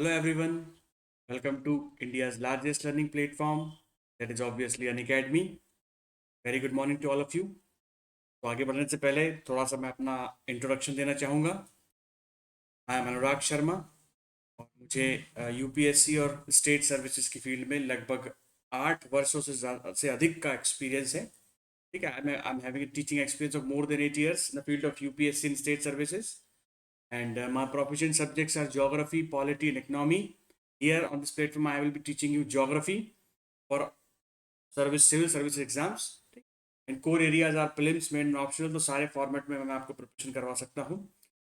Hello everyone, welcome to India's largest learning platform, that is obviously an academy. Very good morning to all of you. तो आगे बढ़ने से पहले थोड़ा सा मैं अपना इंट्रोडक्शन देना चाहूँगा. आई एम अनुराग शर्मा और मुझे यूपीएससी और स्टेट सर्विसेज की फील्ड में लगभग 8 वर्षों से अधिक का एक्सपीरियंस है. ठीक है, I am having teaching experience of more than 8 years in the field of UPSC and state services. And my proficient subjects are geography, polity, and economy. Here on this platform, I will be teaching you geography for civil service exams. And core areas are prelims main optional. तो सारे format में मैं आपको preparation करवा सकता हूँ.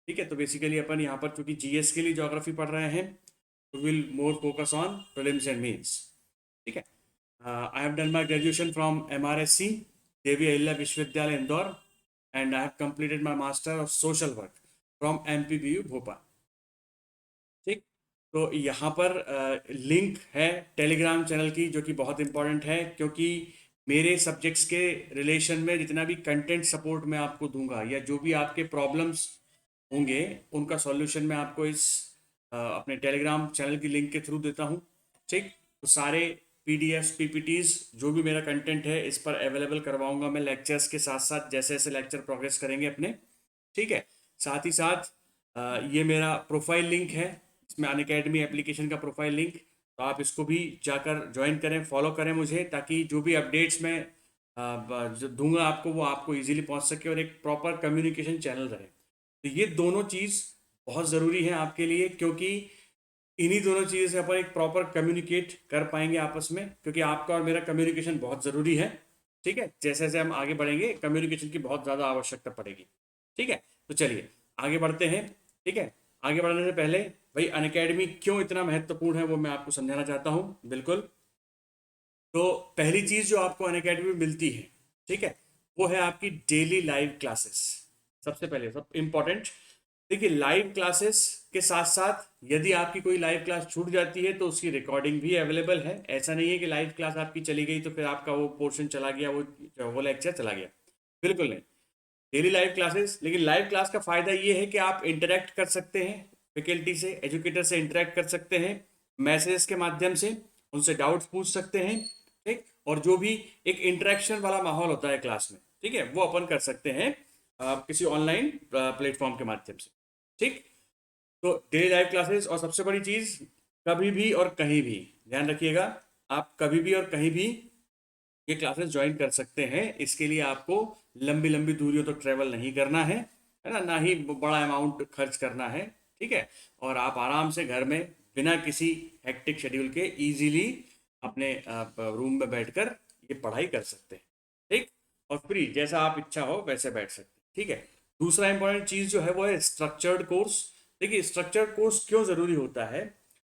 ठीक है, तो बेसिकली अपन यहाँ पर चूंकि जीएस के लिए ज्योग्राफी पढ़ रहे हैं तो will more focus on prelims and mains. ठीक है, I have done my graduation from MRSC Devi Ahilya Vishwavidyalaya Indore and I have completed my master of social work from MPBU Bhopal. ठीक, तो यहाँ पर लिंक है टेलीग्राम चैनल की जो कि बहुत इंपॉर्टेंट है, क्योंकि मेरे सब्जेक्ट्स के रिलेशन में जितना भी कंटेंट सपोर्ट मैं आपको दूंगा या जो भी आपके प्रॉब्लम्स होंगे उनका सॉल्यूशन मैं आपको इस अपने टेलीग्राम चैनल की लिंक के थ्रू देता हूँ. ठीक, तो सारे पीडीएफ पीपीटीज जो भी मेरा कंटेंट है इस पर अवेलेबल करवाऊंगा मैं लेक्चर्स के साथ साथ, जैसे जैसे लेक्चर प्रोग्रेस करेंगे अपने. ठीक है, साथ ही साथ ये मेरा प्रोफाइल लिंक है, इसमें अनअकैडमी एप्लीकेशन का प्रोफाइल लिंक, तो आप इसको भी जाकर ज्वाइन करें, फॉलो करें मुझे, ताकि जो भी अपडेट्स मैं जो दूंगा आपको वो आपको इजीली पहुंच सके और एक प्रॉपर कम्युनिकेशन चैनल रहे. तो ये दोनों चीज़ बहुत ज़रूरी है आपके लिए, क्योंकि इन्हीं दोनों चीज़ से अपन एक प्रॉपर कम्युनिकेट कर पाएंगे आपस में, क्योंकि आपका और मेरा कम्युनिकेशन बहुत ज़रूरी है. ठीक है, जैसे जैसे हम आगे बढ़ेंगे कम्युनिकेशन की बहुत ज़्यादा आवश्यकता पड़ेगी. ठीक है, तो चलिए आगे बढ़ते हैं. ठीक है, आगे बढ़ने से पहले भाई अनअकैडमी क्यों इतना महत्वपूर्ण है वो मैं आपको समझाना चाहता हूँ. बिल्कुल, तो पहली चीज़ जो आपको अनअकैडमी में मिलती है, ठीक है, वो है आपकी डेली लाइव क्लासेस. सबसे पहले सब इम्पोर्टेंट, देखिए लाइव क्लासेस के साथ साथ यदि आपकी कोई लाइव क्लास छूट जाती है तो उसकी रिकॉर्डिंग भी अवेलेबल है. ऐसा नहीं है कि लाइव क्लास आपकी चली गई तो फिर आपका वो पोर्शन चला गया, वो लेक्चर चला गया. बिल्कुल नहीं, डेली लाइव क्लासेस. लेकिन लाइव क्लास का फ़ायदा ये है कि आप इंटरेक्ट कर सकते हैं फैकल्टी से, एजुकेटर से इंटरेक्ट कर सकते हैं मैसेज के माध्यम से, उनसे डाउट्स पूछ सकते हैं. ठीक, और जो भी एक इंटरेक्शन वाला माहौल होता है क्लास में, ठीक है, वो अपन कर सकते हैं किसी ऑनलाइन प्लेटफॉर्म के माध्यम से. ठीक, तो डेली लाइव क्लासेस. और सबसे बड़ी चीज़, कभी भी और कहीं भी, ध्यान रखिएगा, आप कभी भी और कहीं भी ये क्लासेस ज्वाइन कर सकते हैं. इसके लिए आपको लंबी लंबी दूरियों तक ट्रैवल नहीं करना है ना, ना ही बड़ा अमाउंट खर्च करना है. ठीक है, और आप आराम से घर में बिना किसी हेक्टिक शेड्यूल के इजीली अपने रूम में बैठकर ये पढ़ाई कर सकते हैं. ठीक, और फ्री, जैसा आप इच्छा हो वैसे बैठ सकते हैं. ठीक है, दूसरा इंपॉर्टेंट चीज़ जो है वो है स्ट्रक्चर्ड कोर्स. देखिए स्ट्रक्चर्ड कोर्स क्यों ज़रूरी होता है.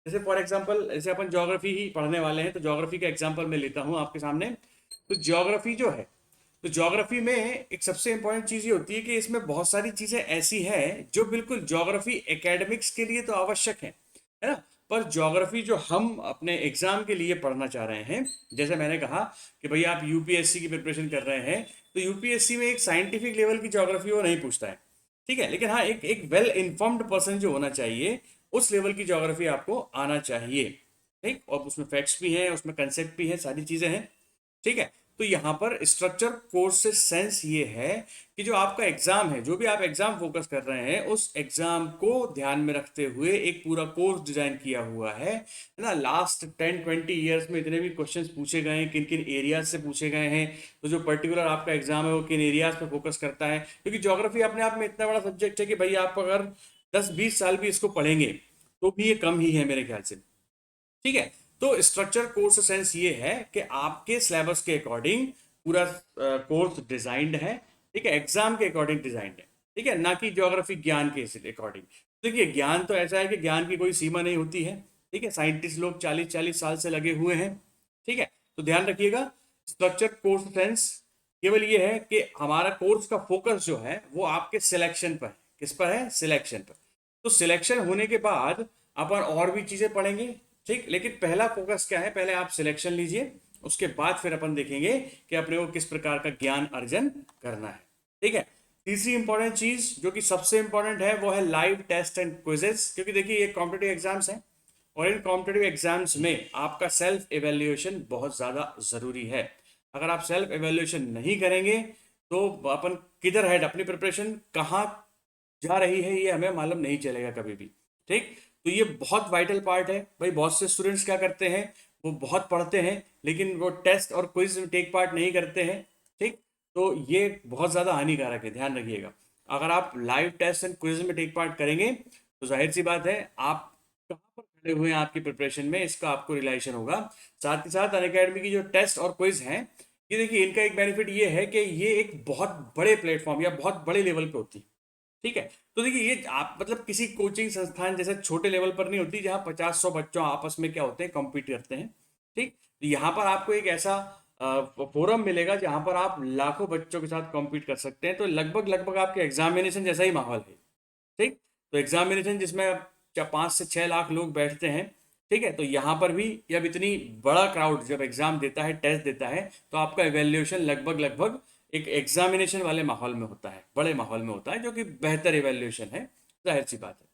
जैसे फॉर एग्जांपल, जैसे अपन ज्योग्राफी ही पढ़ने वाले हैं तो ज्योग्राफी का एग्जांपल मैं लेता हूँ आपके सामने. तो ज्योग्राफी जो है, तो ज्योग्राफी में एक सबसे इंपॉर्टेंट चीज़ ये होती है कि इसमें बहुत सारी चीज़ें ऐसी हैं जो बिल्कुल ज्योग्राफी एकेडमिक्स के लिए तो आवश्यक है ना, पर ज्योग्राफी जो हम अपने एग्जाम के लिए पढ़ना चाह रहे हैं, जैसे मैंने कहा कि भाई आप यूपीएससी की प्रिपरेशन कर रहे हैं तो यूपीएससी में एक साइंटिफिक लेवल की ज्योग्राफी वो नहीं पूछता है. ठीक है, लेकिन हाँ एक एक वेल इन्फॉर्म्ड पर्सन जो होना चाहिए उस लेवल की ज्योग्राफी आपको आना चाहिए. ठीक, और उसमें फैक्ट्स भी हैं, उसमें कंसेप्ट भी है, सारी चीज़ें हैं. ठीक है, तो यहाँ पर स्ट्रक्चर कोर्स से सेंस ये है कि जो आपका एग्जाम है, जो भी आप एग्जाम फोकस कर रहे हैं उस एग्जाम को ध्यान में रखते हुए एक पूरा कोर्स डिजाइन किया हुआ है ना. लास्ट 10-20 ईयर्स में इतने भी क्वेश्चंस पूछे गए हैं, किन किन एरियाज से पूछे गए हैं, तो जो पर्टिकुलर आपका एग्जाम है वो किन एरियाज पे फोकस करता है. क्योंकि ज्योग्राफी अपने आप में इतना बड़ा सब्जेक्ट है कि भाई आप अगर 10-20 साल भी इसको पढ़ेंगे तो भी ये कम ही है मेरे ख्याल से. ठीक है, तो स्ट्रक्चर कोर्स सेंस ये है कि आपके सिलेबस के अकॉर्डिंग पूरा कोर्स डिजाइंड है. ठीक है, एग्जाम के अकॉर्डिंग डिजाइंड है. ठीक है, ना कि ज्योग्राफी ज्ञान के अकॉर्डिंग. देखिए ज्ञान तो ऐसा है कि ज्ञान की कोई सीमा नहीं होती है. ठीक है, साइंटिस्ट लोग 40-40 साल से लगे हुए हैं. ठीक है, तो ध्यान रखिएगा स्ट्रक्चर कोर्स सेंस केवल ये है कि हमारा कोर्स का फोकस जो है वो आपके सिलेक्शन पर है. किस पर है? सिलेक्शन पर. तो सिलेक्शन होने के बाद अपन और भी चीजें पढ़ेंगे. ठीक, लेकिन पहला फोकस क्या है, पहले आप सिलेक्शन लीजिए, उसके बाद फिर अपन देखेंगे कि अपने को किस प्रकार का ज्ञान अर्जन करना है. ठीक है, तीसरी इंपॉर्टेंट चीज जो कि सबसे इंपॉर्टेंट है वो है लाइव टेस्ट एंड क्विजेस. क्योंकि देखिए ये कॉम्पिटिटिव एग्जाम्स हैं और इन कॉम्पिटिटिव एग्जाम्स में आपका सेल्फ एवेल्यूएशन बहुत ज़्यादा ज़रूरी है। अगर आप सेल्फ एवेल्यूएशन नहीं करेंगे तो अपन किधर है, अपनी प्रिपरेशन कहाँ जा रही है, ये हमें मालूम नहीं चलेगा कभी भी। ठीक, तो ये बहुत वाइटल पार्ट है भाई। बहुत से स्टूडेंट्स क्या करते हैं, वो बहुत पढ़ते हैं लेकिन वो टेस्ट और क्विज में टेक पार्ट नहीं करते हैं। ठीक, तो ये बहुत ज़्यादा हानिकारक है, ध्यान रखिएगा। अगर आप लाइव टेस्ट एंड क्विज में टेक पार्ट करेंगे तो जाहिर सी बात है आप कहाँ पर खड़े हुए हैं आपकी प्रिपरेशन में, इसका आपको रियलाइजेशन होगा। साथ ही साथ अनअकैडमी की जो टेस्ट और क्विज हैं, ये देखिए इनका एक बेनिफिट ये है कि ये एक बहुत बड़े प्लेटफॉर्म या बहुत बड़े लेवल पे होती है। ठीक है, तो देखिए ये आप मतलब किसी कोचिंग संस्थान जैसे छोटे लेवल पर नहीं होती जहाँ 50-100 बच्चों आपस में क्या होते हैं, कॉम्पीट करते हैं। ठीक, तो यहाँ पर आपको एक ऐसा फोरम मिलेगा जहाँ पर आप लाखों बच्चों के साथ कॉम्पीट कर सकते हैं। तो लगभग लगभग आपके एग्जामिनेशन जैसा ही माहौल है। ठीक, तो एग्जामिनेशन जिसमें 5 से 6 लाख लोग बैठते हैं। ठीक है, तो यहाँ पर भी जब इतनी बड़ा क्राउड जब एग्जाम देता है, टेस्ट देता है, तो आपका इवेल्यूएशन लगभग लगभग एक एग्जामिनेशन वाले माहौल में होता है, बड़े माहौल में होता है, जो कि बेहतर इवेल्यूएशन है, जाहिर सी बात है।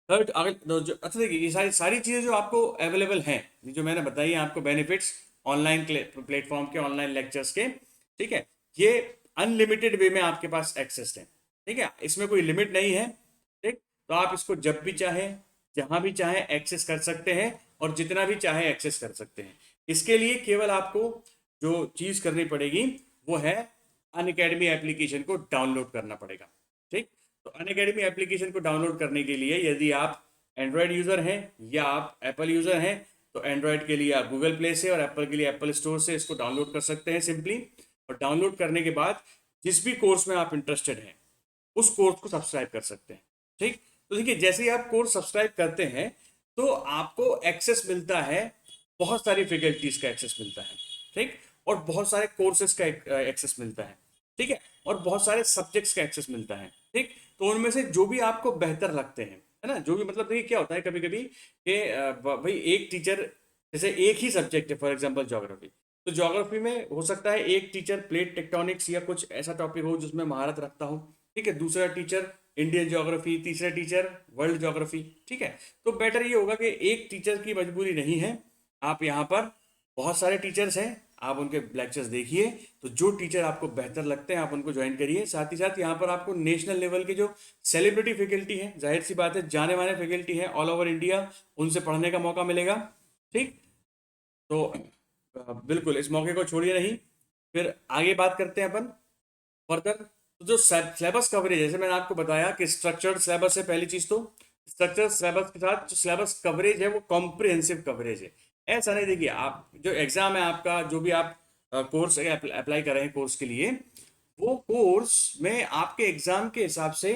थर्ड अगर अच्छा देखिए, ये सारी सारी चीज़ें जो आपको अवेलेबल हैं, जो मैंने बताई है आपको बेनिफिट्स ऑनलाइन प्लेटफॉर्म के, ऑनलाइन लेक्चर्स के। ठीक है, ये अनलिमिटेड वे में आपके पास एक्सेस है। ठीक है, इसमें कोई लिमिट नहीं है। ठीक, तो आप इसको जब भी चाहें, जहां भी चाहें एक्सेस कर सकते हैं और जितना भी चाहें एक्सेस कर सकते हैं। इसके लिए केवल आपको जो चीज़ करनी पड़ेगी वो है अनअकैडमी एप्लीकेशन को डाउनलोड करना पड़ेगा। ठीक, तो अनअकैडमी एप्लीकेशन को डाउनलोड करने के लिए यदि आप एंड्रॉयड यूज़र हैं या आप एप्पल यूज़र हैं, तो एंड्रॉयड के लिए आप गूगल प्ले से और एप्पल के लिए एप्पल स्टोर से इसको डाउनलोड कर सकते हैं सिंपली। और डाउनलोड करने के बाद जिस भी कोर्स में आप इंटरेस्टेड हैं उस कोर्स को सब्सक्राइब कर सकते हैं। ठीक, तो देखिए जैसे ही आप कोर्स सब्सक्राइब करते हैं तो आपको एक्सेस मिलता है, बहुत सारी फैकल्टीज का एक्सेस मिलता है। ठीक, और बहुत सारे कोर्सेज का एक्सेस मिलता है। ठीक है, और बहुत सारे सब्जेक्ट्स का एक्सेस मिलता है। ठीक, तो उनमें से जो भी आपको बेहतर लगते हैं, है ना, जो भी मतलब देखिए क्या होता है कभी कभी कि भाई एक टीचर, जैसे एक ही सब्जेक्ट है फॉर एग्जांपल ज्योग्राफी, तो ज्योग्राफी में हो सकता है एक टीचर प्लेट टेक्टोनिक्स या कुछ ऐसा टॉपिक हो जिसमें महारत रखता हो। ठीक है, दूसरा टीचर इंडियन ज्योग्राफी, तीसरा टीचर वर्ल्ड ज्योग्राफी। ठीक है, तो बेटर ये होगा कि एक टीचर की मजबूरी नहीं है, आप यहाँ पर बहुत सारे टीचर्स हैं, आप उनके लेक्चर्स देखिए, तो जो टीचर आपको बेहतर लगते हैं आप उनको ज्वाइन करिए। साथ ही साथ यहाँ पर आपको नेशनल लेवल के जो सेलिब्रिटी फैकल्टी हैं, जाहिर सी बात है जाने माने फैकल्टी हैं ऑल ओवर इंडिया, उनसे पढ़ने का मौका मिलेगा। ठीक, तो बिल्कुल इस मौके को छोड़िए नहीं। फिर आगे बात करते हैं अपन फर्दर। तो जो सिलेबस कवरेज, जैसे मैंने आपको बताया कि स्ट्रक्चर्ड सिलेबस है पहली चीज, तो स्ट्रक्चर्ड सिलेबस के साथ जो सिलेबस कवरेज है वो कॉम्प्रिहेंसिव कवरेज है। ऐसा नहीं, देखिए आप जो एग्जाम है आपका, जो भी आप कोर्स अप्लाई कर रहे हैं कोर्स के लिए, वो कोर्स में आपके एग्जाम के हिसाब से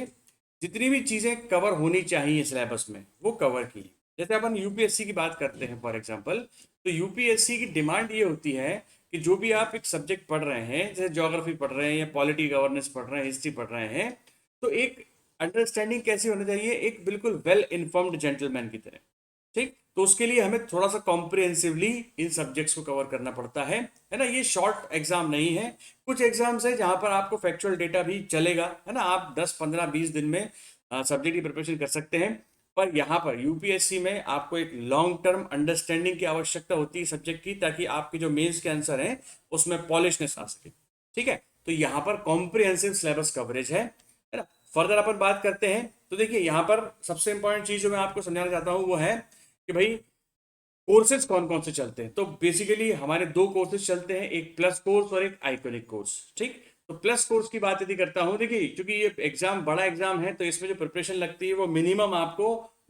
जितनी भी चीज़ें कवर होनी चाहिए सिलेबस में वो कवर की। जैसे अपन यूपीएससी की बात करते हैं फॉर एग्जांपल, तो यूपीएससी की डिमांड ये होती है कि जो भी आप एक सब्जेक्ट पढ़ रहे हैं, जैसे ज्योग्राफी पढ़ रहे हैं या पॉलिटी गवर्नेंस पढ़ रहे हैं, हिस्ट्री पढ़ रहे हैं, तो एक अंडरस्टैंडिंग कैसी होनी चाहिए, एक बिल्कुल वेल इन्फॉर्म्ड जेंटलमैन की तरह। ठीक, तो उसके लिए हमें थोड़ा सा कॉम्प्रिहेंसिवली इन सब्जेक्ट्स को कवर करना पड़ता है ना। ये शॉर्ट एग्जाम नहीं है। कुछ एग्जाम्स है जहां पर आपको फैक्चुअल डेटा भी चलेगा, है ना, आप 10, 15, 20 दिन में सब्जेक्ट की प्रिपरेशन कर सकते हैं। पर यहाँ पर यूपीएससी में आपको एक लॉन्ग टर्म अंडरस्टैंडिंग की आवश्यकता होती है सब्जेक्ट की, ताकि आपके जो मेंस के आंसर हैं उसमें पॉलिशनेस आ सके। ठीक है, तो यहाँ पर कॉम्प्रिहेंसिव सिलेबस कवरेज है ना। फर्दर अपन बात करते हैं, तो देखिए यहाँ पर सबसे इंपॉर्टेंट चीज जो मैं आपको समझाना चाहता हूँ वो है कि भाई कोर्सेज कौन कौन से चलते हैं। तो बेसिकली हमारे दो कोर्सेज चलते हैं, एक प्लस कोर्स और एक आइकॉनिक कोर्स। ठीक, तो प्लस कोर्स की बात यदि करता हूँ, देखिए क्योंकि ये एग्जाम बड़ा एग्जाम है तो इसमें जो प्रिपरेशन लगती है वो मिनिमम आपको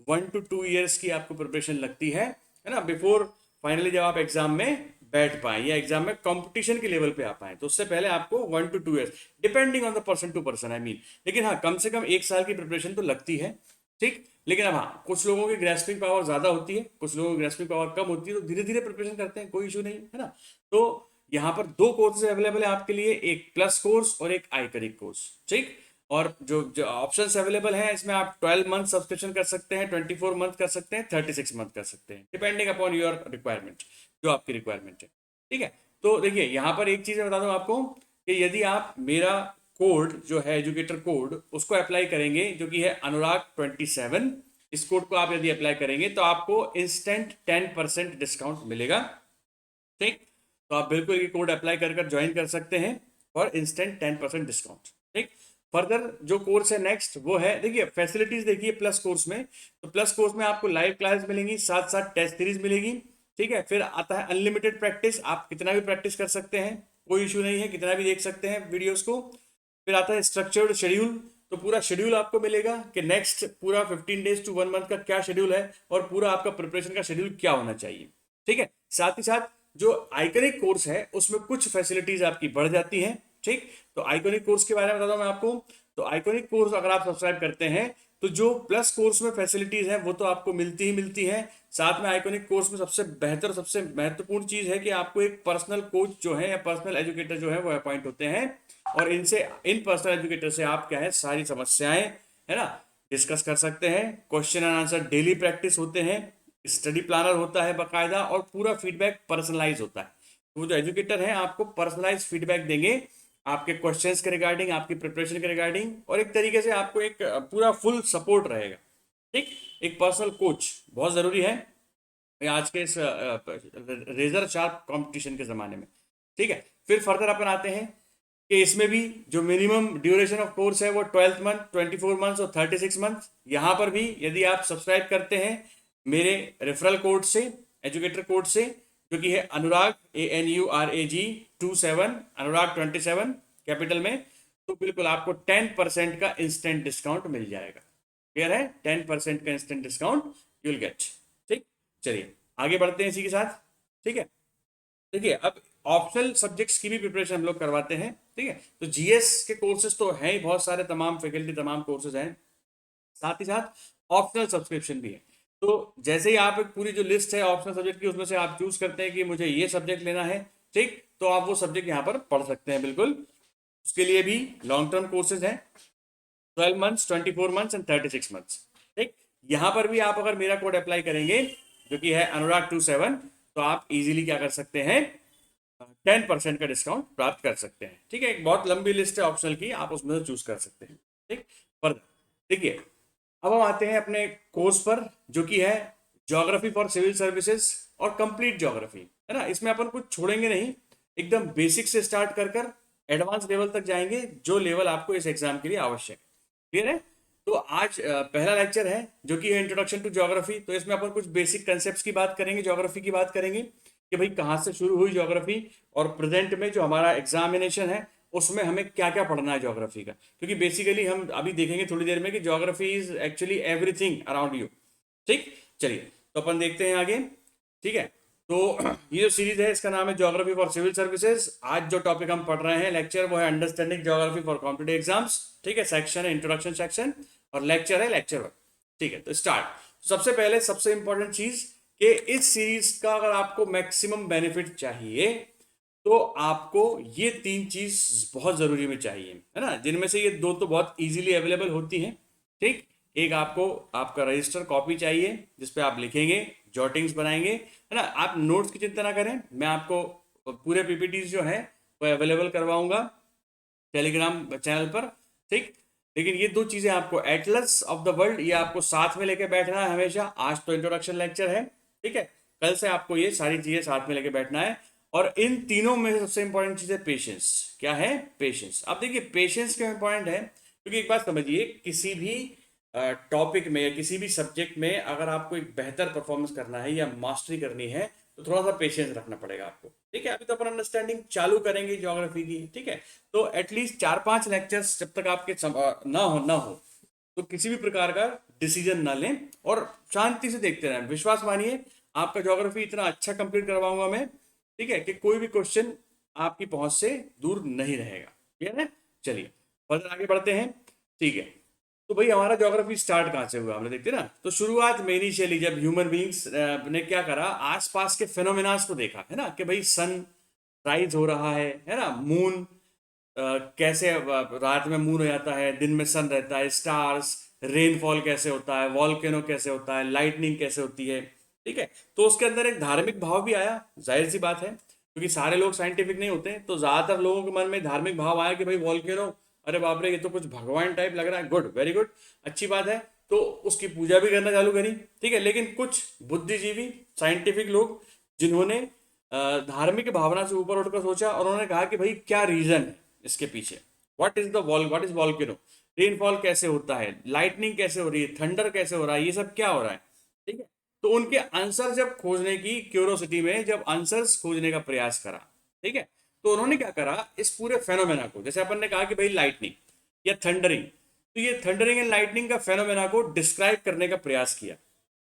1 to 2 years की आपको प्रिपरेशन लगती है ना, बिफोर फाइनली जब आप एग्जाम में बैठ पाए या एग्जाम में कंपटीशन के लेवल पे आ पाए, तो उससे पहले आपको 1 to 2 years, depending on the person to person I mean, लेकिन हाँ कम से कम 1 साल की प्रिपरेशन तो लगती है। ठीक, लेकिन अब हाँ कुछ लोगों की ग्रेस्पिंग पावर ज्यादा होती है, कुछ लोगों की ग्रेस्पिंग पावर कम होती है, तो धीरे धीरे प्रिपरेशन करते हैं, कोई इशू नहीं है ना। तो यहाँ पर दो कोर्सेज अवेलेबल है आपके लिए, एक प्लस कोर्स और एक आइकनिक कोर्स। ठीक, और जो जो ऑप्शंस अवेलेबल हैं इसमें आप 12 मंथ सब्सक्रिप्शन कर सकते हैं, 24 मंथ कर सकते हैं, 36 मंथ कर सकते हैं, डिपेंडिंग अपॉन योर रिक्वायरमेंट, जो आपकी रिक्वायरमेंट है। ठीक है, तो देखिए यहाँ पर एक चीज़ मैं बता दूँ आपको कि यदि आप मेरा कोड जो है एजुकेटर कोड उसको अप्लाई करेंगे, जो कि है अनुराग 27, इस कोड को आप यदि अप्लाई करेंगे तो आपको इंस्टेंट 10% डिस्काउंट मिलेगा। ठीक, तो आप बिल्कुल ये कोड अप्लाई कर ज्वाइन कर सकते हैं फॉर इंस्टेंट 10% डिस्काउंट। ठीक, फर्दर जो कोर्स है नेक्स्ट वो है, देखिए फैसिलिटीज देखिए प्लस कोर्स में, तो प्लस कोर्स में आपको लाइव क्लास मिलेंगी, साथ साथ टेस्ट सीरीज मिलेगी। ठीक है, फिर आता है अनलिमिटेड प्रैक्टिस, आप कितना भी प्रैक्टिस कर सकते हैं, कोई इशू नहीं है, कितना भी देख सकते हैं वीडियोस को। फिर आता है स्ट्रक्चर्ड शेड्यूल, तो पूरा शेड्यूल आपको मिलेगा कि नेक्स्ट पूरा 15 डेज टू 1 मंथ का क्या शेड्यूल है और पूरा आपका प्रिपरेशन का शेड्यूल क्या होना चाहिए। ठीक है, साथ ही साथ जो आइकनिक कोर्स है उसमें कुछ फैसिलिटीज आपकी बढ़ जाती हैं। ठीक, तो आइकनिक कोर्स के बारे में बताता हूं मैं आपको। तो आइकनिक कोर्स अगर आप सब्सक्राइब करते हैं तो जो प्लस कोर्स में फैसिलिटीज है वो तो आपको मिलती ही मिलती है, साथ में आइकनिक कोर्स में सबसे बेहतर सबसे महत्वपूर्ण चीज है कि आपको एक पर्सनल कोच जो है या पर्सनल एजुकेटर जो है वो अपॉइंट होते हैं, और इनसे इन पर्सनल एजुकेटर से आप क्या है सारी समस्याएं है ना डिस्कस कर सकते हैं। Question and answer daily practice होते हैं, स्टडी प्लानर होता है बाकायदा, और पूरा फीडबैक पर्सनलाइज होता है। वो जो एजुकेटर हैं आपको पर्सनलाइज फीडबैक देंगे आपके क्वेश्चंस के रिगार्डिंग, आपकी प्रिपरेशन के रिगार्डिंग, और एक तरीके से आपको एक पूरा फुल सपोर्ट रहेगा। ठीक, एक पर्सनल कोच बहुत ज़रूरी है आज के इस रेजर शार्प कंपटीशन के ज़माने में। ठीक है, फिर फर्दर अपन आते हैं कि इसमें भी जो मिनिमम ड्यूरेशन ऑफ कोर्स है वो 12 मंथ, 24 मंथ्स और 36 मंथ। यहाँ पर भी यदि आप सब्सक्राइब करते हैं मेरे रेफरल कोड से, एजुकेटर कोड से, जो कि है अनुराग ANURAG 27, अनुराग 27 कैपिटल में, तो बिल्कुल आपको 10% का इंस्टेंट डिस्काउंट मिल जाएगा। क्लियर है, 10% का instant discount you will get. ठीक, चलिए आगे बढ़ते हैं इसी के साथ। ठीक है, देखिए अब ऑप्शनल सब्जेक्ट्स की भी प्रिपरेशन हम लोग करवाते हैं। ठीक है, तो जीएस के कोर्सेज तो हैं ही बहुत सारे, तमाम फैकल्टी तमाम कोर्सेज हैं, साथ ही साथ ऑप्शनल सब्सक्रिप्शन भी है। तो जैसे ही आप एक पूरी जो लिस्ट है ऑप्शनल सब्जेक्ट की उसमें से आप चूज करते हैं कि मुझे ये सब्जेक्ट लेना है, ठीक, तो आप वो सब्जेक्ट यहाँ पर पढ़ सकते हैं बिल्कुल। उसके लिए भी लॉन्ग टर्म कोर्सेज हैं, 12 मंथ्स, 24 मंथ्स एंड 36 मंथ्स। ठीक, यहाँ पर भी आप अगर मेरा कोड अप्लाई करेंगे जो कि है अनुराग 27, तो आप इजीली क्या कर सकते हैं 10% का डिस्काउंट प्राप्त कर सकते हैं। ठीक है, एक बहुत लंबी लिस्ट है ऑप्शनल की, आप उसमें से चूज कर सकते हैं। ठीक, पर देखिए अब हम आते हैं अपने कोर्स पर जो कि है ज्योग्राफी फॉर सिविल सर्विसेज और कंप्लीट ज्योग्राफी, है ना। इसमें अपन कुछ छोड़ेंगे नहीं, एकदम बेसिक से स्टार्ट कर एडवांस लेवल तक जाएंगे, जो लेवल आपको इस एग्जाम के लिए आवश्यक है। क्लियर है, तो आज पहला लेक्चर है जो कि है इंट्रोडक्शन टू ज्योग्राफी। तो इसमें अपन कुछ बेसिक कंसेप्ट की बात करेंगे, ज्योग्राफी की बात करेंगे कि भाई कहाँ से शुरू हुई ज्योग्राफी, और प्रेजेंट में जो हमारा एग्जामिनेशन है उसमें हमें क्या क्या पढ़ना है ज्योग्राफी का, क्योंकि बेसिकली हम अभी देखेंगे थोड़ी देर में कि geography is actually everything around you. ठीक, चलिए तो अपन देखते हैं आगे। ठीक है, तो ये जो सीरीज है इसका नाम है ज्योग्राफी फॉर सिविल सर्विसेज। आज जो टॉपिक हम पढ़ रहे हैं लेक्चर वो है understanding geography for competitive exams. ठीक है, सेक्शन है इंट्रोडक्शन सेक्शन, और लेक्चर है लेक्चर 1। ठीक है, तो स्टार्ट। सबसे पहले सबसे इंपॉर्टेंट चीज कि इस सीरीज का अगर आपको मैक्सिमम बेनिफिट चाहिए तो आपको ये 3 चीज बहुत जरूरी में चाहिए, है ना, जिनमें से ये 2 तो बहुत इजीली अवेलेबल होती हैं। ठीक, एक आपको आपका रजिस्टर कॉपी चाहिए जिसपे आप लिखेंगे, जॉटिंग्स बनाएंगे, है ना। आप नोट्स की चिंता ना करें, मैं आपको पूरे पीपीटीज जो है वो अवेलेबल करवाऊंगा टेलीग्राम चैनल पर। ठीक, लेकिन ये 2 चीजें आपको एटलस ऑफ द वर्ल्ड ये आपको साथ में लेके बैठना है हमेशा। आज तो इंट्रोडक्शन लेक्चर है, ठीक है, कल से आपको ये सारी चीजें साथ में लेके बैठना है। और इन तीनों में सबसे इंपॉर्टेंट चीज है पेशेंस। क्या है, पेशेंस। अब देखिए पेशेंस क्यों इंपॉर्टेंट है, क्योंकि एक बात समझिए, किसी भी टॉपिक में या किसी भी सब्जेक्ट में अगर आपको एक बेहतर परफॉर्मेंस करना है या मास्टरी करनी है तो थोड़ा सा पेशेंस रखना पड़ेगा आपको। ठीक है, अभी तो अपन अंडरस्टैंडिंग चालू करेंगे ज्योग्राफी की। ठीक है, तो एटलीस्ट 4-5 लेक्चर्स जब तक आपके ना हो तो किसी भी प्रकार का डिसीजन ना लें और शांति से देखते रहें। विश्वास मानिए आपका ज्योग्राफी इतना अच्छा कंप्लीट करवाऊंगा मैं, ठीक है, कि कोई भी क्वेश्चन आपकी पहुंच से दूर नहीं रहेगा। क्लियर है, चलिए फर्दर आगे बढ़ते हैं। ठीक है, तो भाई हमारा ज्योग्राफी स्टार्ट कहाँ से हुआ हमने देखते ना, तो शुरुआत में इनिशियली जब ह्यूमन बींग्स ने क्या करा, आसपास के फिनोमिनास को देखा, है ना, कि भाई सन राइज हो रहा है ना, मून कैसे रात में मून हो जाता है, दिन में सन रहता है, स्टार्स, रेनफॉल कैसे होता है, वॉल्केनो कैसे होता है, लाइटनिंग कैसे होती है। ठीक है, तो उसके अंदर एक धार्मिक भाव भी आया, जाहिर सी बात है, क्योंकि सारे लोग साइंटिफिक नहीं होते, तो ज्यादातर लोगों के मन में धार्मिक भाव आया कि भाई वॉल्केनो, अरे बाप रे ये तो कुछ भगवान टाइप लग रहा है। गुड, वेरी गुड, अच्छी बात है। तो उसकी पूजा भी करना चालू करी, ठीक है। लेकिन कुछ बुद्धिजीवी साइंटिफिक लोग जिन्होंने धार्मिक भावना से ऊपर उठकर सोचा और उन्होंने कहा कि भाई क्या रीजन है इसके पीछे, व्हाट इज वॉल्केनो, रेनफॉल कैसे होता है, लाइटनिंग कैसे हो रही है, थंडर कैसे हो रहा है, ये सब क्या हो रहा है, ठीक है। तो उनके आंसर जब खोजने की क्यूरोसिटी में जब आंसर्स खोजने का प्रयास करा, ठीक है, तो उन्होंने क्या करा, इस पूरे फेनोमेना को, जैसे अपन ने कहा कि भाई लाइटनिंग या थंडरिंग, तो ये थंडरिंग एंड लाइटनिंग का फेनोमेना को डिस्क्राइब करने का प्रयास किया,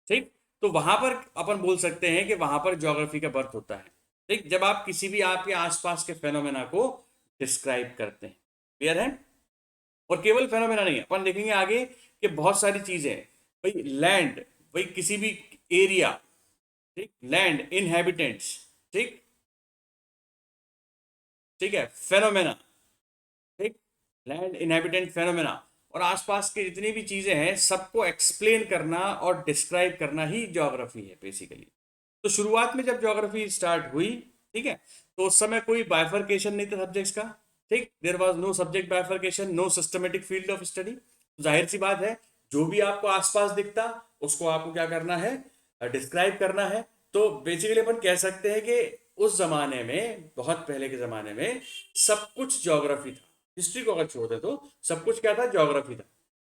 ठीक। तो वहां पर अपन बोल सकते हैं कि वहां पर ज्योग्राफी का बर्थ होता है, ठीक, जब आप किसी भी आपके आसपास के फेनोमेना को डिस्क्राइब करते हैं। क्लियर है। और केवल फेनोमेना नहीं है, अपन देखेंगे आगे कि बहुत सारी चीजें, भाई लैंड, भाई किसी भी एरिया, ठीक, लैंड, इनहेबिटेंट्स, ठीक, ठीक है, फेनोमेना, ठीक, लैंड इनहेबिटेंट फेनोमेना, और आसपास की जितनी भी चीजें हैं सबको एक्सप्लेन करना और डिस्क्राइब करना ही ज्योग्राफी है बेसिकली। तो शुरुआत में जब ज्योग्राफी स्टार्ट हुई, ठीक है, तो उस समय कोई बाइफर्केशन नहीं था सब्जेक्ट्स का, ठीक, there was no subject bifurcation, no systematic field of study. जाहिर सी बात है, जो भी आपको आसपास दिखता उसको आपको क्या करना है, डिस्क्राइब करना है। तो बेसिकली अपन कह सकते हैं कि उस जमाने में, बहुत पहले के जमाने में सब कुछ ज्योग्राफी था। हिस्ट्री को अगर छोड़ दे तो सब कुछ क्या था, ज्योग्राफी था,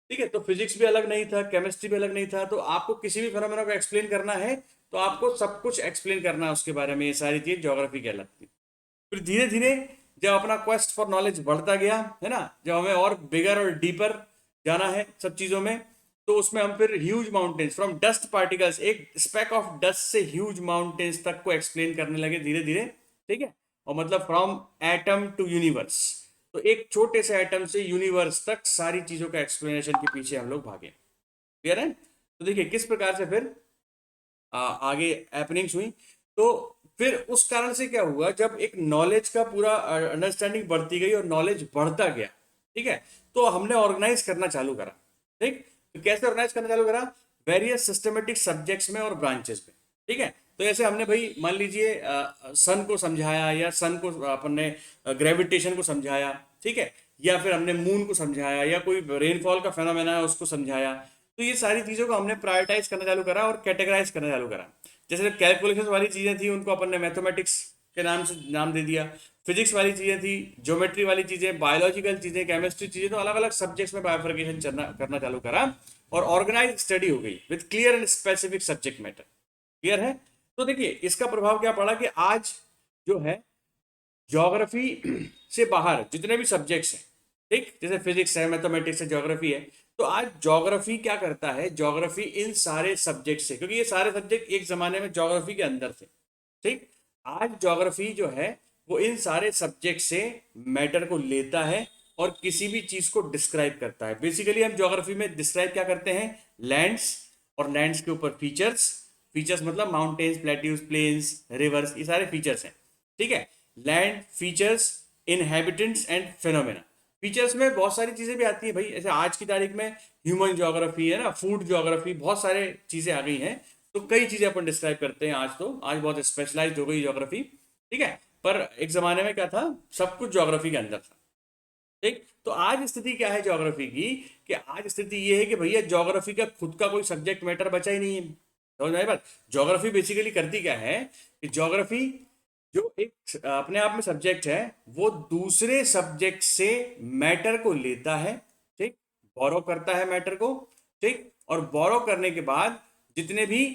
ठीक है। तो फिजिक्स भी अलग नहीं था, केमिस्ट्री भी अलग नहीं था, तो आपको किसी भी फिनोमेना को एक्सप्लेन करना है तो आपको सब कुछ एक्सप्लेन करना है उसके बारे में, ये सारी चीज ज्योग्राफी कहलाती है। फिर धीरे धीरे जब अपना क्वेस्ट फॉर नॉलेज बढ़ता गया, है ना, जब हमें और बिगर और डीपर जाना है सब चीजों में, तो उसमें हम फिर huge mountains from dust particles, एक स्पेक ऑफ डस्ट से ह्यूज माउंटेन्स तक को एक्सप्लेन करने लगे धीरे धीरे, ठीक है। और मतलब फ्रॉम एटम टू यूनिवर्स, तो एक छोटे से एटम से यूनिवर्स तक सारी चीजों का एक्सप्लेनेशन के पीछे हम लोग भागे। क्लियर है। तो देखिए किस प्रकार से फिर आगे हैपनिंग्स हुई। तो फिर उस कारण से क्या हुआ, जब एक नॉलेज का पूरा अंडरस्टैंडिंग बढ़ती गई और नॉलेज बढ़ता गया, ठीक है, तो हमने ऑर्गेनाइज करना चालू करा, ठीक। तो कैसे ऑर्गेनाइज करना चालू करा, वेरियस सिस्टमेटिक सब्जेक्ट्स में और ब्रांचेस में, ठीक है। तो ऐसे हमने भाई मान लीजिए सन को समझाया, या सन को अपन ने ग्रेविटेशन को समझाया, ठीक है, या फिर हमने मून को समझाया, या कोई रेनफॉल का फेनोमेना है उसको समझाया। तो ये सारी चीज़ों को हमने प्रायोरिटाइज करना चालू करा और कैटेगराइज करना चालू करा। जैसे कैलकुलेशन वाली चीज़ें थी उनको अपन ने मैथमेटिक्स के नाम से नाम दे दिया, फिजिक्स वाली चीज़ें थी, ज्योमेट्री वाली चीज़ें, बायोलॉजिकल चीज़ें, केमिस्ट्री चीज़ें, तो अलग अलग सब्जेक्ट्स में बायोफिकेशन करना चालू करा और ऑर्गेनाइज स्टडी हो गई with clear and specific subject matter. Clear है। तो देखिए इसका प्रभाव क्या पड़ा कि आज जो है ज्योग्राफी से बाहर जितने भी सब्जेक्ट्स हैं, ठीक, जैसे फिजिक्स है, मैथमेटिक्स है, ज्योग्राफी है, तो आज ज्योग्राफी क्या करता है, ज्योग्राफी इन सारे सब्जेक्ट से, क्योंकि ये सारे सब्जेक्ट एक जमाने में ज्योग्राफी के अंदर थे, ठीक, आज ज्योग्राफी जो है वो इन सारे सब्जेक्ट से मैटर को लेता है और किसी भी चीज को डिस्क्राइब करता है। बेसिकली हम ज्योग्राफी में डिस्क्राइब क्या करते हैं, लैंड्स, और लैंड्स के ऊपर फीचर्स, फीचर्स मतलब माउंटेन्स, प्लेट्यूज, प्लेन्स, रिवर्स, ये सारे फीचर्स हैं, ठीक है। Land, features, inhabitants and phenomena. Features में बहुत सारी चीजें भी आती है भाई, ऐसे आज की तारीख में ह्यूमन ज्योग्राफी है ना, फूड ज्योग्राफी, बहुत सारे चीजें आ गई हैं। तो कई चीजें अपन डिस्क्राइब करते हैं आज, तो आज बहुत स्पेशलाइज्ड हो गई ज्योग्राफी, ठीक है। पर एक जमाने में क्या था, सब कुछ ज्योग्राफी के अंदर था, ठीक। तो आज स्थिति क्या है ज्योग्राफी की, कि आज स्थिति ये है कि भैया ज्योग्राफी का खुद का कोई सब्जेक्ट मैटर बचा ही नहीं है। समझ में आई बात। ज्योग्राफी बेसिकली करती क्या है, कि ज्योग्राफी जो एक अपने आप में सब्जेक्ट है, वो दूसरे सब्जेक्ट से मैटर को लेता है, ठीक, बोरो करता है मैटर को, ठीक, और बोरो करने के बाद जितने भी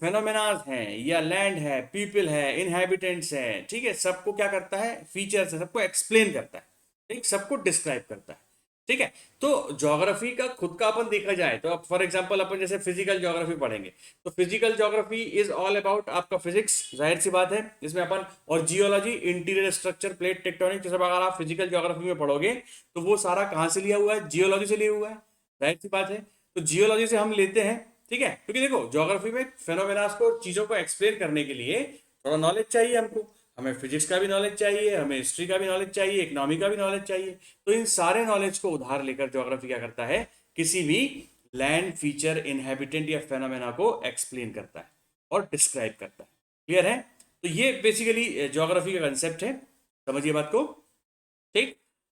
फेनोमेनाज हैं, या लैंड है, पीपल है, इनहेबिटेंट्स हैं, ठीक है, सबको क्या करता है, फीचर्स है, सबको एक्सप्लेन करता है, ठीक, सबको डिस्क्राइब करता है, ठीक है। तो ज्योग्राफी का खुद का अपन देखा जाए तो फॉर एग्जांपल अपन जैसे फिजिकल ज्योग्राफी पढ़ेंगे, तो physical geography is all about आपका फिजिक्स, जाहिर सी बात है, जिसमें अपन, और geology, interior structure, plate tectonic, तो सब अगर आप फिजिकल ज्योग्राफी में पढ़ोगे तो वो सारा कहाँ से लिया हुआ है, जियोलॉजी से लिया हुआ है, जाहिर सी बात है। तो जियोलॉजी से हम लेते हैं, ठीक है, क्योंकि देखो ज्योग्राफी में फेनोमेनास को, चीजों को एक्सप्लेन करने के लिए थोड़ा नॉलेज चाहिए हमको, हमें फिजिक्स का भी नॉलेज चाहिए, हमें हिस्ट्री का भी नॉलेज चाहिए, इकोनॉमी का भी नॉलेज चाहिए। तो इन सारे नॉलेज को उधार लेकर ज्योग्राफी क्या करता है, किसी भी लैंड, फीचर, इनहेबिटेंट या फेनोमेना को एक्सप्लेन करता है और डिस्क्राइब करता है। क्लियर है। तो ये बेसिकली ज्योग्राफी का कंसेप्ट है, समझिए बात को, ठीक।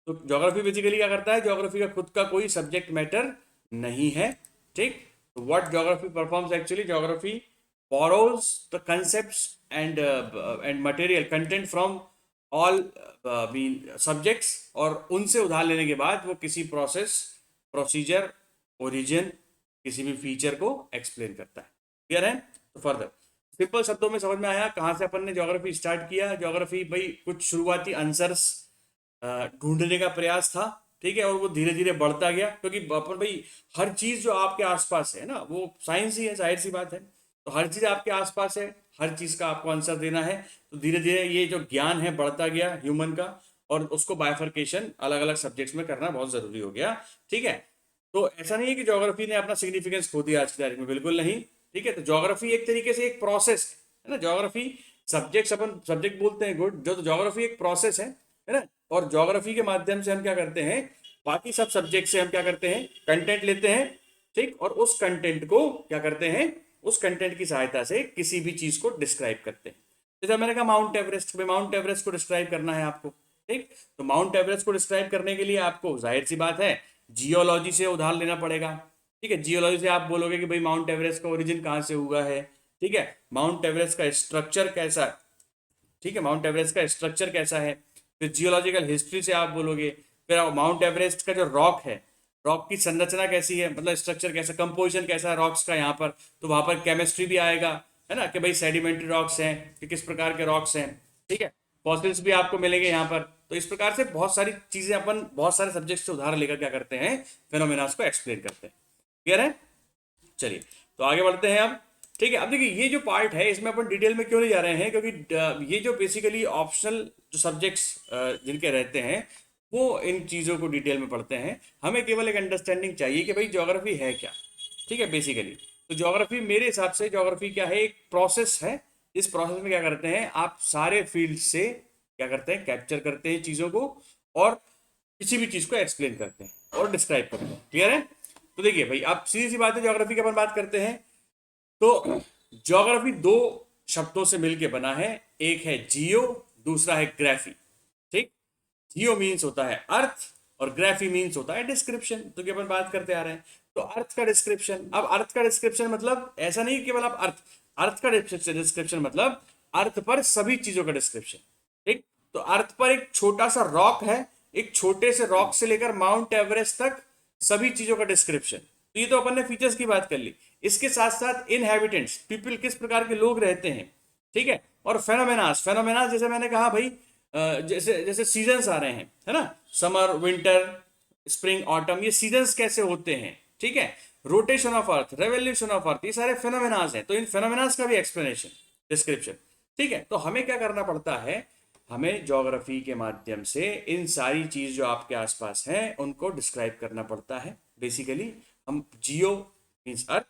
तो ज्योग्राफी बेसिकली क्या करता है, ज्योग्राफी का खुद का कोई सब्जेक्ट मैटर नहीं है, ठीक, तो what geography performs, actually geography borrows the concepts and material content from all mean subjects, और उनसे उधार लेने के बाद वो किसी प्रोसेस, प्रोसीजर, ओरिजिन, किसी भी फीचर को एक्सप्लेन करता है। क्लियर है? तो फर्दर सिंपल शब्दों में समझ में आया कहाँ से अपन ने ज्योग्राफी स्टार्ट किया। ज्योग्राफी भाई कुछ शुरुआती आंसर्स ढूंढने का प्रयास था, ठीक है, और वो धीरे धीरे बढ़ता गया, क्योंकि अपन भाई हर चीज जो आपके आसपास है ना वो साइंस ही है, जाहिर सी बात है। तो हर चीज आपके आसपास है, हर चीज का आपको आंसर देना है, तो धीरे धीरे ये जो ज्ञान है बढ़ता गया ह्यूमन का, और उसको बाइफर्केशन अलग अलग सब्जेक्ट्स में करना बहुत जरूरी हो गया। ठीक है, तो ऐसा नहीं है कि ज्योग्राफी ने अपना सिग्निफिकेंस खो दिया आज की तारीख में, बिल्कुल नहीं। ठीक है, तो ज्योग्राफी एक तरीके से एक प्रोसेस है ना। ज्योग्राफी सब्जेक्ट्स अपन सब्जेक्ट बोलते हैं गुड, जो तो ज्योग्राफी एक प्रोसेस है ना। और ज्योग्राफी के माध्यम से हम क्या करते हैं, बाकी सब सब्जेक्ट से हम क्या करते हैं, कंटेंट लेते हैं, ठीक, और उस कंटेंट को क्या करते हैं, उस कंटेंट की सहायता से किसी भी चीज को डिस्क्राइब करते हैं। जैसे मैंने कहा माउंट एवरेस्ट, माउंट एवरेस्ट को डिस्क्राइब करना है आपको, ठीक, तो माउंट एवरेस्ट को डिस्क्राइब करने के लिए आपको जाहिर सी बात है जियोलॉजी से उधार लेना पड़ेगा। ठीक है, जियोलॉजी से आप बोलोगे कि भाई माउंट एवरेस्ट का ओरिजिन कहाँ से हुआ है, ठीक है, माउंट एवरेस्ट का स्ट्रक्चर कैसा है, ठीक है, माउंट एवरेस्ट का स्ट्रक्चर कैसा है, फिर जियोलॉजिकल हिस्ट्री से आप बोलोगे, फिर माउंट एवरेस्ट का जो रॉक है, रॉक की संरचना कैसी है, मतलब स्ट्रक्चर कैसा, कंपोजिशन कैसा है रॉक्स का यहाँ पर, तो वहां पर केमिस्ट्री भी आएगा, है ना, कि भाई सेडिमेंट्री रॉक्स हैं कि किस प्रकार के रॉक्स हैं, ठीक है, फॉसिल्स भी आपको मिलेंगे यहाँ पर। तो इस प्रकार से बहुत सारी चीजें अपन बहुत सारे सब्जेक्ट से उदाहरण लेकर क्या करते हैं, फेनोमेनास को एक्सप्लेन करते हैं। क्लियर है? चलिए तो आगे बढ़ते हैं अब। ठीक है, अब देखिए ये जो पार्ट है इसमें अपन डिटेल में क्यों नहीं जा रहे हैं, क्योंकि ये जो बेसिकली ऑप्शनल जो सब्जेक्ट्स जिनके रहते हैं वो इन चीज़ों को डिटेल में पढ़ते हैं। हमें केवल एक अंडरस्टैंडिंग चाहिए कि भाई ज्योग्राफी है क्या। ठीक है, बेसिकली तो ज्योग्राफी मेरे हिसाब से ज्योग्राफी क्या है, एक प्रोसेस है। इस प्रोसेस में क्या करते हैं आप, सारे फील्ड से क्या करते हैं, कैप्चर करते हैं चीज़ों को, और किसी भी चीज़ को एक्सप्लेन करते हैं और डिस्क्राइब करते हैं। क्लियर है? तो देखिए भाई अब सीधी सी बात है, ज्योग्राफी की अपन बात करते हैं तो ज्योग्राफी दो शब्दों से मिलके बना है, एक है जियो, दूसरा है ग्राफी। ठीक, जियो मीन्स होता है अर्थ और ग्राफी मीन्स होता है डिस्क्रिप्शन, तो क्या अपन बात करते आ रहे हैं। तो अर्थ का डिस्क्रिप्शन, अब अर्थ का डिस्क्रिप्शन मतलब ऐसा नहीं केवल आप अर्थ, अर्थ का डिस्क्रिप्शन मतलब अर्थ पर सभी चीजों का डिस्क्रिप्शन। ठीक, तो अर्थ पर एक छोटा सा रॉक है, एक छोटे से रॉक से लेकर माउंट एवरेस्ट तक सभी चीजों का डिस्क्रिप्शन। तो ये तो अपन ने फीचर्स की बात कर ली, इसके साथ साथ इनहेबिटेंट्स, पीपल, किस प्रकार के लोग रहते हैं, ठीक है, और फेनोमेनास, फेनोमेनास जैसे मैंने कहा भाई जैसे जैसे सीजन्स आ रहे हैं, है ना, समर, विंटर, स्प्रिंग, ऑटम, ये सीजन्स कैसे होते हैं, ठीक है, rotation of earth, revolution of earth, ये सारे फेनोमेनास हैं। तो इन फेनोमेनास का भी एक्सप्लेनेशन, डिस्क्रिप्शन। ठीक है, तो हमें क्या करना पड़ता है, हमें ज्योग्राफी के माध्यम से इन सारी चीज जो आपके आसपास हैं उनको डिस्क्राइब करना पड़ता है। बेसिकली हम जियो मीन्स अर्थ,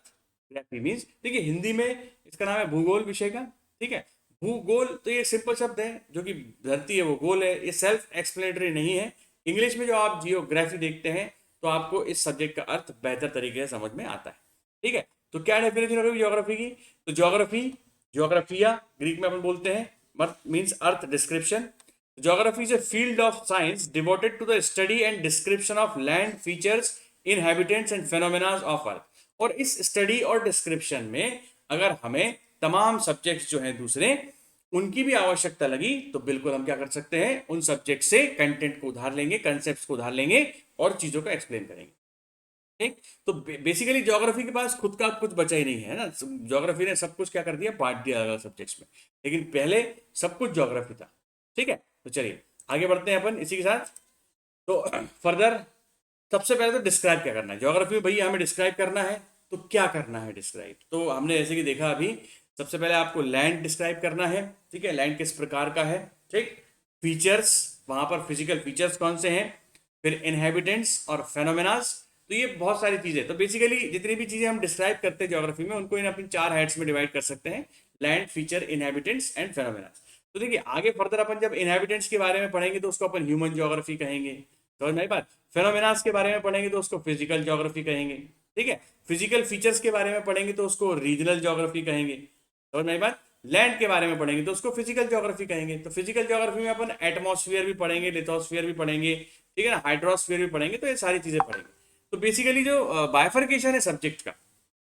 ग्राफी मीन्स, देखिए हिंदी में इसका नाम है भूगोल विषय का। ठीक है, भूगोल तो ये सिंपल शब्द है, जो कि धरती है वो गोल है, ये सेल्फ एक्सप्लेनेटरी नहीं है। इंग्लिश में जो आप जियोग्राफी देखते हैं तो आपको इस सब्जेक्ट का अर्थ बेहतर तरीके से समझ में आता है। ठीक है, तो क्या डेफिनेशन होगी ज्योग्राफी की, तो ज्योग्राफी, ज्योग्राफिया ग्रीक में अपन बोलते हैं, means earth description. Geography is a field of science devoted to the study and description of land features, inhabitants and phenomena of earth. और इस स्टडी और डिस्क्रिप्शन में अगर हमें तमाम सब्जेक्ट्स जो हैं दूसरे उनकी भी आवश्यकता लगी तो बिल्कुल हम क्या कर सकते हैं, उन सब्जेक्ट से कंटेंट को उधार लेंगे, कंसेप्ट को उधार लेंगे और चीजों को एक्सप्लेन करेंगे। ठीक, तो बेसिकली ज्योग्राफी के पास खुद का कुछ बचा ही नहीं है ना, ज्योग्राफी ने सब कुछ क्या कर दिया, बांट दिया अलग अलग सब्जेक्ट्स में, लेकिन पहले सब कुछ ज्योग्राफी था। ठीक है, तो चलिए आगे बढ़ते हैं अपन इसी के साथ। तो फर्दर सबसे पहले तो डिस्क्राइब क्या करना है ज्योग्राफी में, भैया हमें डिस्क्राइब करना है तो क्या करना है डिस्क्राइब, तो हमने जैसे कि देखा अभी, सबसे पहले आपको लैंड डिस्क्राइब करना है। ठीक है, लैंड किस प्रकार का है, ठीक, फीचर्स, वहां पर फिजिकल फीचर्स कौन से हैं, फिर इनहेबिटेंट्स और फेनोमेनास, तो ये बहुत सारी चीजें। तो बेसिकली जितनी भी चीजें हम डिस्क्राइब करते हैं ज्योग्राफी में उनको इन अपनी चार हेड्स में डिवाइड कर सकते हैं, लैंड, फीचर, इनहेबिटेंट्स एंड फेनोमेनास। तो देखिए आगे फर्दर अपन जब इनहेबिटेंट्स के बारे में पढ़ेंगे तो उसको अपन ह्यूमन ज्योग्राफी कहेंगे, समझ में बात। फेनोमेनास के बारे में पढ़ेंगे तो उसको फिजिकल ज्योग्राफी कहेंगे। ठीक है, फिजिकल फीचर्स के बारे में पढ़ेंगे तो उसको रीजनल ज्योग्राफी कहेंगे, समझ में बात। लैंड के बारे में पढ़ेंगे तो उसको फिजिकल ज्योग्राफी कहेंगे। तो फिजिकल ज्योग्राफी में अपन एटमॉस्फेयर भी पढ़ेंगे, लिथोस्फेयर भी पढ़ेंगे, ठीक है ना, हाइड्रोस्फेयर भी पढ़ेंगे, तो ये सारी चीजें पढ़ेंगे। तो बेसिकली जो बाइफर्केशन है सब्जेक्ट का,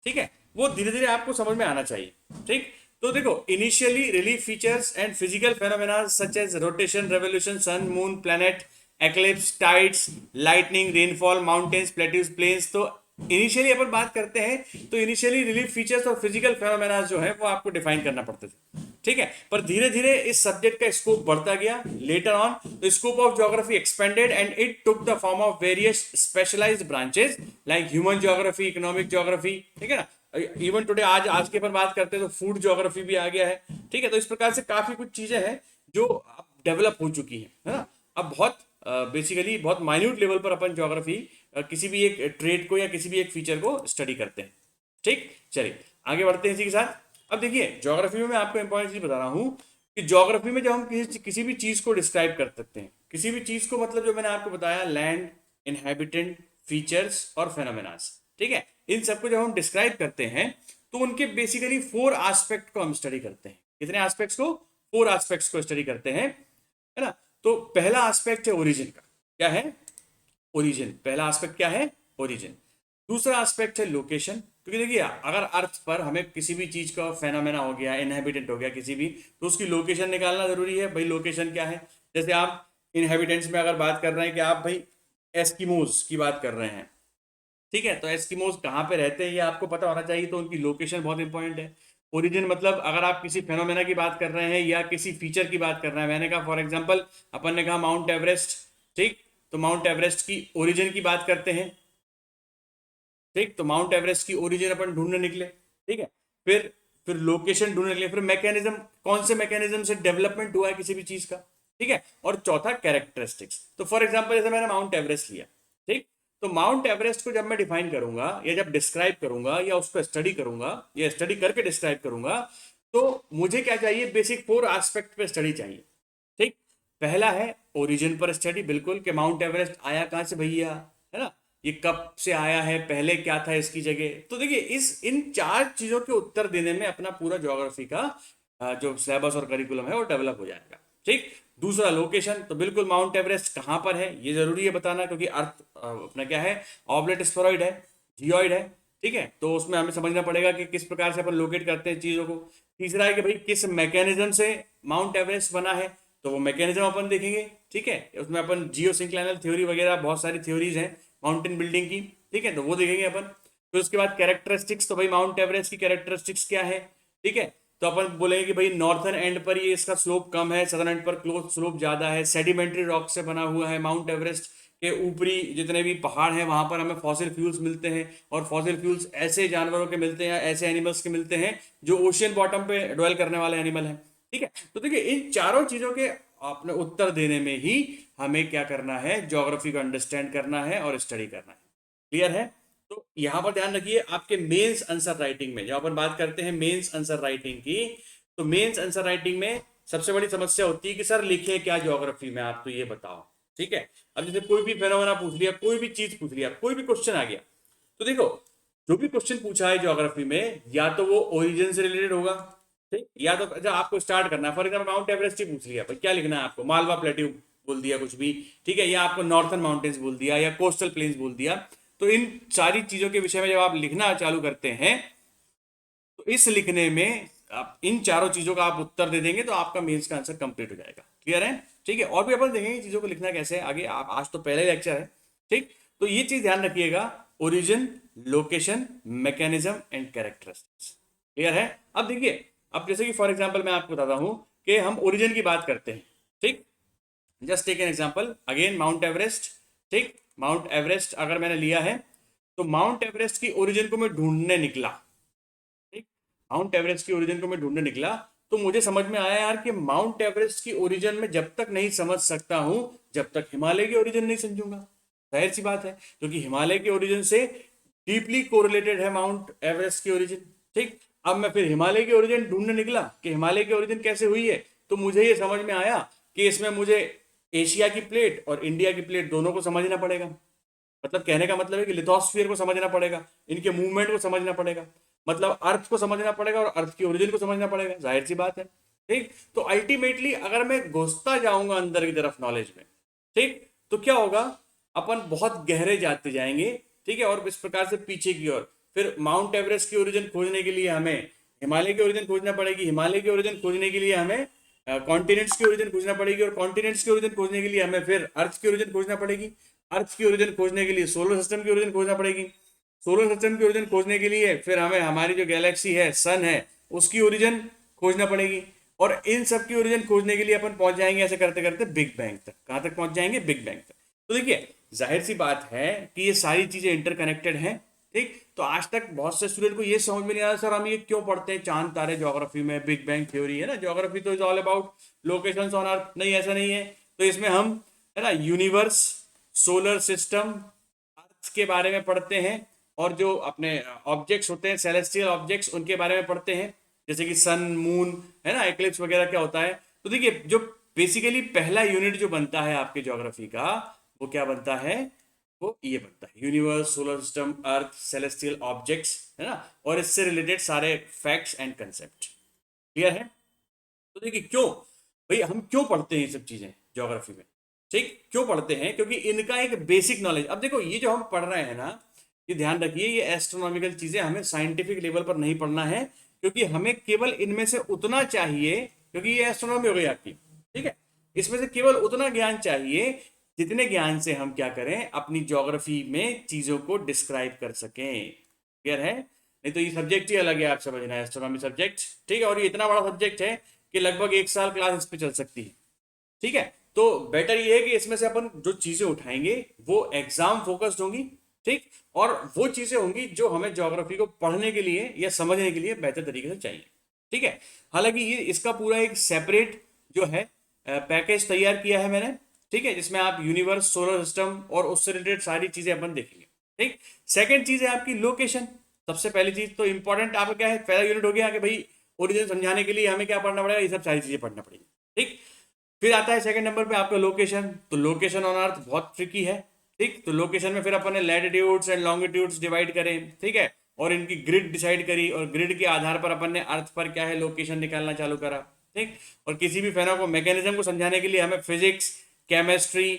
ठीक है, वो धीरे धीरे आपको समझ में आना चाहिए। ठीक, तो देखो, initially relief features and physical phenomena such as rotation, revolution, sun, moon, planet, eclipse, tides, lightning, rainfall, mountains, plateaus, plains. तो इनिशियली अपन बात करते हैं तो इनिशियली रिलीफ फीचर्स और फिजिकल फेनोमेना जो है वो आपको डिफाइन करना पड़ते थे, ठीक है। पर धीरे धीरे इस सब्जेक्ट का स्कोप बढ़ता गया। Later on the scope of geography expanded and it took the form of various specialised branches like human geography, economic geography, ठीक है ना। इवन टुडे आज आज के पर बात करते हैं तो फूड ज्योग्राफी भी आ गया है, ठीक है। तो इस प्रकार से काफी कुछ चीजें हैं जो डेवलप हो चुकी हैं, है ना। अब बहुत बेसिकली बहुत माइन्यूट लेवल पर अपन ज्योग्राफी किसी भी एक ट्रेड को या किसी भी एक फीचर को स्टडी करते हैं। ठीक, चलिए आगे बढ़ते हैं इसी के साथ। अब देखिए, ज्योग्राफी में मैं आपको इंपॉर्टेंट चीज बता रहा हूं कि ज्योग्राफी में जब हम किसी भी चीज को डिस्क्राइब कर सकते हैं, किसी भी चीज को, मतलब जो मैंने आपको बताया, लैंड, इनहेबिटेंट, फीचर्स और फेनोमेनास, ठीक है, इन सबको जब हम डिस्क्राइब करते हैं तो उनके बेसिकली 4 एस्पेक्ट को हम स्टडी करते हैं। कितने एस्पेक्ट्स को? 4 एस्पेक्ट्स को स्टडी करते हैं, है ना। तो पहला एस्पेक्ट है ओरिजिन का। क्या है? ओरिजिन। पहला एस्पेक्ट क्या है? ओरिजिन। दूसरा एस्पेक्ट है लोकेशन, क्योंकि देखिए अगर अर्थ पर हमें किसी भी चीज का फेनोमेना हो गया, इनहेबिटेंट हो गया किसी भी, तो उसकी लोकेशन निकालना जरूरी है। भाई लोकेशन क्या है? जैसे आप इनहेबिटेंट्स में अगर बात कर रहे हैं कि आप भाई एस्किमोज की बात कर रहे हैं, ठीक है, तो एस्किमोज कहाँ पे रहते हैं ये आपको पता होना चाहिए, तो उनकी लोकेशन बहुत इंपॉर्टेंट है। ओरिजिन मतलब अगर आप किसी फेनोमेना की बात कर रहे हैं या किसी फीचर की बात कर रहे हैं, मैंने कहा फॉर एग्जांपल अपन ने कहा माउंट एवरेस्ट, ठीक, तो माउंट एवरेस्ट की ओरिजिन की बात करते हैं, ठीक, तो माउंट एवरेस्ट की ओरिजिन अपन ढूंढने निकले, ठीक है। फिर लोकेशन ढूंढने निकले, फिर मैकेनिज्म, कौन से मैकेनिज्म से डेवलपमेंट हुआ है किसी भी चीज का, ठीक है, और चौथा कैरेक्टरिस्टिक्स। तो फॉर एग्जांपल जैसे मैंने माउंट एवरेस्ट लिया, ठीक, तो माउंट एवरेस्ट को जब मैं डिफाइन करूंगा या जब डिस्क्राइब करूंगा या उसको स्टडी करूंगा या स्टडी करके डिस्क्राइब करूंगा, तो मुझे क्या चाहिए? बेसिक 4 एस्पेक्ट पे स्टडी चाहिए, ठीक। पहला है ओरिजिन पर स्टडी, बिल्कुल, कि माउंट एवरेस्ट आया कहां से भैया, है ना, ये कब से आया है, पहले क्या था इसकी जगह। तो देखिए इस इन 4 चीजों के उत्तर देने में अपना पूरा ज्योग्राफी का जो सिलेबस और करिकुलम है वो डेवलप हो जाएगा, ठीक। दूसरा लोकेशन, तो बिल्कुल माउंट एवरेस्ट कहाँ पर है ये जरूरी है बताना, क्योंकि अर्थ अपना क्या है? ऑब्लेट स्फेरॉइड है, जियोइड है, ठीक है, तो उसमें हमें समझना पड़ेगा कि किस प्रकार से अपन लोकेट करते हैं चीजों को। तीसरा है कि भाई किस मैकेनिज्म से माउंट एवरेस्ट बना है, तो वो मैकेनिज्म अपन देखेंगे, ठीक है। उसमें अपन जियो सिंक्लाइनल थ्योरी वगैरह बहुत सारी थ्योरीज हैं माउंटेन बिल्डिंग की, ठीक है, तो वो देखेंगे अपन। फिर उसके बाद कैरेक्टरिस्टिक्स, तो भाई माउंट एवरेस्ट की कैरेक्टरिस्टिक्स क्या है, ठीक है, तो अपन बोलेंगे कि भाई नॉर्थर्न एंड पर ये इसका स्लोप कम है, सदर्न एंड पर क्लोज स्लोप ज्यादा है, सेडिमेंट्री रॉक से बना हुआ है। माउंट एवरेस्ट के ऊपरी जितने भी पहाड़ हैं वहां पर हमें फॉसिल फ्यूल्स मिलते हैं, और फॉसिल फ्यूल्स ऐसे जानवरों के मिलते हैं, ऐसे एनिमल्स के मिलते हैं जो ओशियन बॉटम पे ड्वेल करने वाले एनिमल हैं, ठीक है। तो देखिए इन चारों चीजों के अपने उत्तर देने में ही हमें क्या करना है? ज्योग्राफी को अंडरस्टैंड करना है और स्टडी करना है। क्लियर है? तो यहां पर ध्यान रखिए, आपके मेंस आंसर राइटिंग में जब अपन बात करते हैं मेंस आंसर राइटिंग की, तो मेंस आंसर राइटिंग में सबसे बड़ी समस्या होती है कि सर लिखे क्या ज्योग्राफी में, आप तो ये बताओ, ठीक है। अब जैसे कोई भी फेनोमेना पूछ लिया, कोई भी चीज पूछ लिया, कोई भी क्वेश्चन आ गया, तो देखो जो भी क्वेश्चन पूछा है ज्योग्राफी में, या तो वो ओरिजिन से रिलेटेड होगा, ठीक, या तो जब आपको स्टार्ट करना है, फॉर एग्जाम्पल माउंट एवरेस्ट ही पूछ लिया, भाई क्या लिखना है आपको? मालवा प्लेट्यू बोल दिया कुछ भी, ठीक है, या आपको नॉर्थर्न माउंटेन्स बोल दिया या कोस्टल प्लेन्स बोल दिया। तो इन सारी चीजों के विषय में जब आप लिखना चालू करते हैं, तो इस लिखने में आप इन चारों चीजों का आप उत्तर दे देंगे तो आपका मेंस का आंसर कंप्लीट हो जाएगा। क्लियर है? ठीक है, और भी अपन देखेंगे चीजों को लिखना कैसे है आगे। आप आज तो पहले लेक्चर है, ठीक, तो ये चीज ध्यान रखिएगा, origin, location, mechanism and characteristics. Clear है? अब देखिए, अब जैसे कि फॉर एग्जाम्पल मैं आपको बताता हूं कि हम ओरिजिन की बात करते हैं, ठीक, just take an example again Mount Everest, ठीक, माउंट एवरेस्ट अगर मैंने लिया है, तो माउंट एवरेस्ट की ओरिजिन को मैं ढूंढने निकला, ठीक, माउंट एवरेस्ट की ओरिजिन को मैं ढूंढने निकला, तो मुझे समझ में आया यार कि माउंट एवरेस्ट की ओरिजिन में जब तक नहीं समझ सकता हूं जब तक हिमालय की ओरिजिन नहीं समझूंगा। जाहिर सी बात है, क्योंकि हिमालय की ओरिजिन से डीपली कोरिलेटेड है माउंट एवरेस्ट की ओरिजिन, ठीक। अब मैं फिर हिमालय की ओरिजिन ढूंढने निकला कि हिमालय की ओरिजिन कैसे हुई है, तो मुझे ये समझ में आया कि इसमें मुझे एशिया की प्लेट और इंडिया की प्लेट दोनों को समझना पड़ेगा। मतलब कहने का मतलब है कि लिथोस्फीयर को समझना पड़ेगा, इनके मूवमेंट को समझना पड़ेगा, मतलब अर्थ को समझना पड़ेगा और अर्थ की ओरिजिन को समझना पड़ेगा। जाहिर सी बात है, ठीक। तो अल्टीमेटली अगर मैं घुसता जाऊंगा अंदर की तरफ नॉलेज में, ठीक, तो क्या होगा? अपन बहुत गहरे जाते जाएंगे, ठीक है, और इस प्रकार से पीछे की ओर। फिर माउंट एवरेस्ट की ओरिजिन खोजने के लिए हमें हिमालय की ओरिजिन खोजना पड़ेगी, हिमालय की ओरिजिन खोजने के लिए हमें कॉन्टिनेंट्स की ओरिजिन खोजना पड़ेगी, और कॉन्टिनेंट्स की ओरिजिन खोजने के लिए हमें फिर अर्थ की ओरिजिन खोजना पड़ेगी, अर्थ की ओरिजिन खोजने के लिए सोलर सिस्टम की ओरिजिन खोजना पड़ेगी, सोलर सिस्टम की ओरिजिन खोजने के लिए फिर हमें हमारी जो गैलेक्सी है, सन है, उसकी ओरिजिन खोजना पड़ेगी, और इन सब की ओरिजिन खोजने के लिए अपन पहुंच जाएंगे ऐसे करते करते बिग बैंग तक। कहां तक पहुंच जाएंगे? बिग बैंग तक। तो देखिए, जाहिर सी बात है कि ये सारी चीजें इंटरकनेक्टेड हैं। ठीक, तो आज तक बहुत से स्टूडेंट को ये समझ में नहीं आया, सर हम ये क्यों पढ़ते हैं चांद तारे ज्योग्राफी में, बिग बैंग थ्योरी है ना, ज्योग्राफी तो is all about locations on earth. नहीं, ऐसा नहीं है। तो इसमें हम, है ना, यूनिवर्स, सोलर सिस्टम, अर्थ के बारे में पढ़ते हैं, और जो अपने ऑब्जेक्ट्स होते हैं, सेलेस्टियल ऑब्जेक्ट्स, उनके बारे में पढ़ते हैं, जैसे कि सन, मून, है ना, एक्लिप्स वगैरह क्या होता है। तो देखिए, जो बेसिकली पहला यूनिट जो बनता है आपके ज्योग्राफी का, वो क्या बनता है? वो ये बनता है यूनिवर्स, सोलर सिस्टम, अर्थ, सेलेस्टियल ऑब्जेक्ट्स, है ना, और इससे रिलेटेड सारे फैक्ट्स एंड कंसेप्ट। क्लियर है? तो देखिए, क्यों भाई हम क्यों पढ़ते हैं ये सब चीजें ज्योग्राफी में? ठीक, क्यों पढ़ते हैं? क्योंकि इनका एक बेसिक नॉलेज, अब देखो ये जो हम पढ़ रहे हैं ना, ये ध्यान रखिए, ये एस्ट्रोनॉमिकल चीजें हमें साइंटिफिक लेवल पर नहीं पढ़ना है, क्योंकि हमें केवल इनमें से उतना चाहिए, क्योंकि ये एस्ट्रोनॉमी हो गई आपकी, ठीक है, इसमें से केवल उतना ज्ञान चाहिए जितने ज्ञान से हम क्या करें, अपनी ज्योग्राफी में चीजों को डिस्क्राइब कर सकें। क्लियर है? नहीं तो ये सब्जेक्ट ही अलग है, आप समझना, एस्ट्रोनॉमी सब्जेक्ट, ठीक है, और ये इतना बड़ा सब्जेक्ट है कि लगभग एक साल क्लास इस पे चल सकती है। ठीक है, तो बेटर ये है कि इसमें से अपन जो चीजें उठाएंगे वो एग्जाम फोकस्ड होंगी, ठीक, और वो चीजें होंगी जो हमें ज्योग्राफी को पढ़ने के लिए या समझने के लिए बेहतर तरीके से चाहिए। ठीक है, हालांकि ये इसका पूरा एक सेपरेट जो है पैकेज तैयार किया है मैंने, ठीक है, जिसमें आप यूनिवर्स, सोलर सिस्टम और उससे रिलेटेड सारी चीजें अपन देखेंगे। ठीक, सेकंड चीज है आपकी लोकेशन। सबसे पहली चीज तो इंपॉर्टेंट आपका क्या है, पहला यूनिट हो गया कि भाई ओरिजिन समझाने के लिए हमें क्या पढ़ना पड़ेगा, ये सब सारी चीजें पढ़ना पड़ेगी। ठीक, फिर आता है सेकंड नंबर पे आपका लोकेशन। तो लोकेशन ऑन अर्थ बहुत ट्रिकी है। ठीक, तो लोकेशन में फिर अपन ने लैटिट्यूड्स एंड लॉन्गिट्यूड्स डिवाइड करें, ठीक है, और इनकी ग्रिड डिसाइड करी, और ग्रिड के आधार पर अपन ने अर्थ पर क्या है लोकेशन निकालना चालू करा। ठीक, और किसी भी फेनो को मैकेनिज्म को समझाने के लिए हमें फिजिक्स, केमिस्ट्री,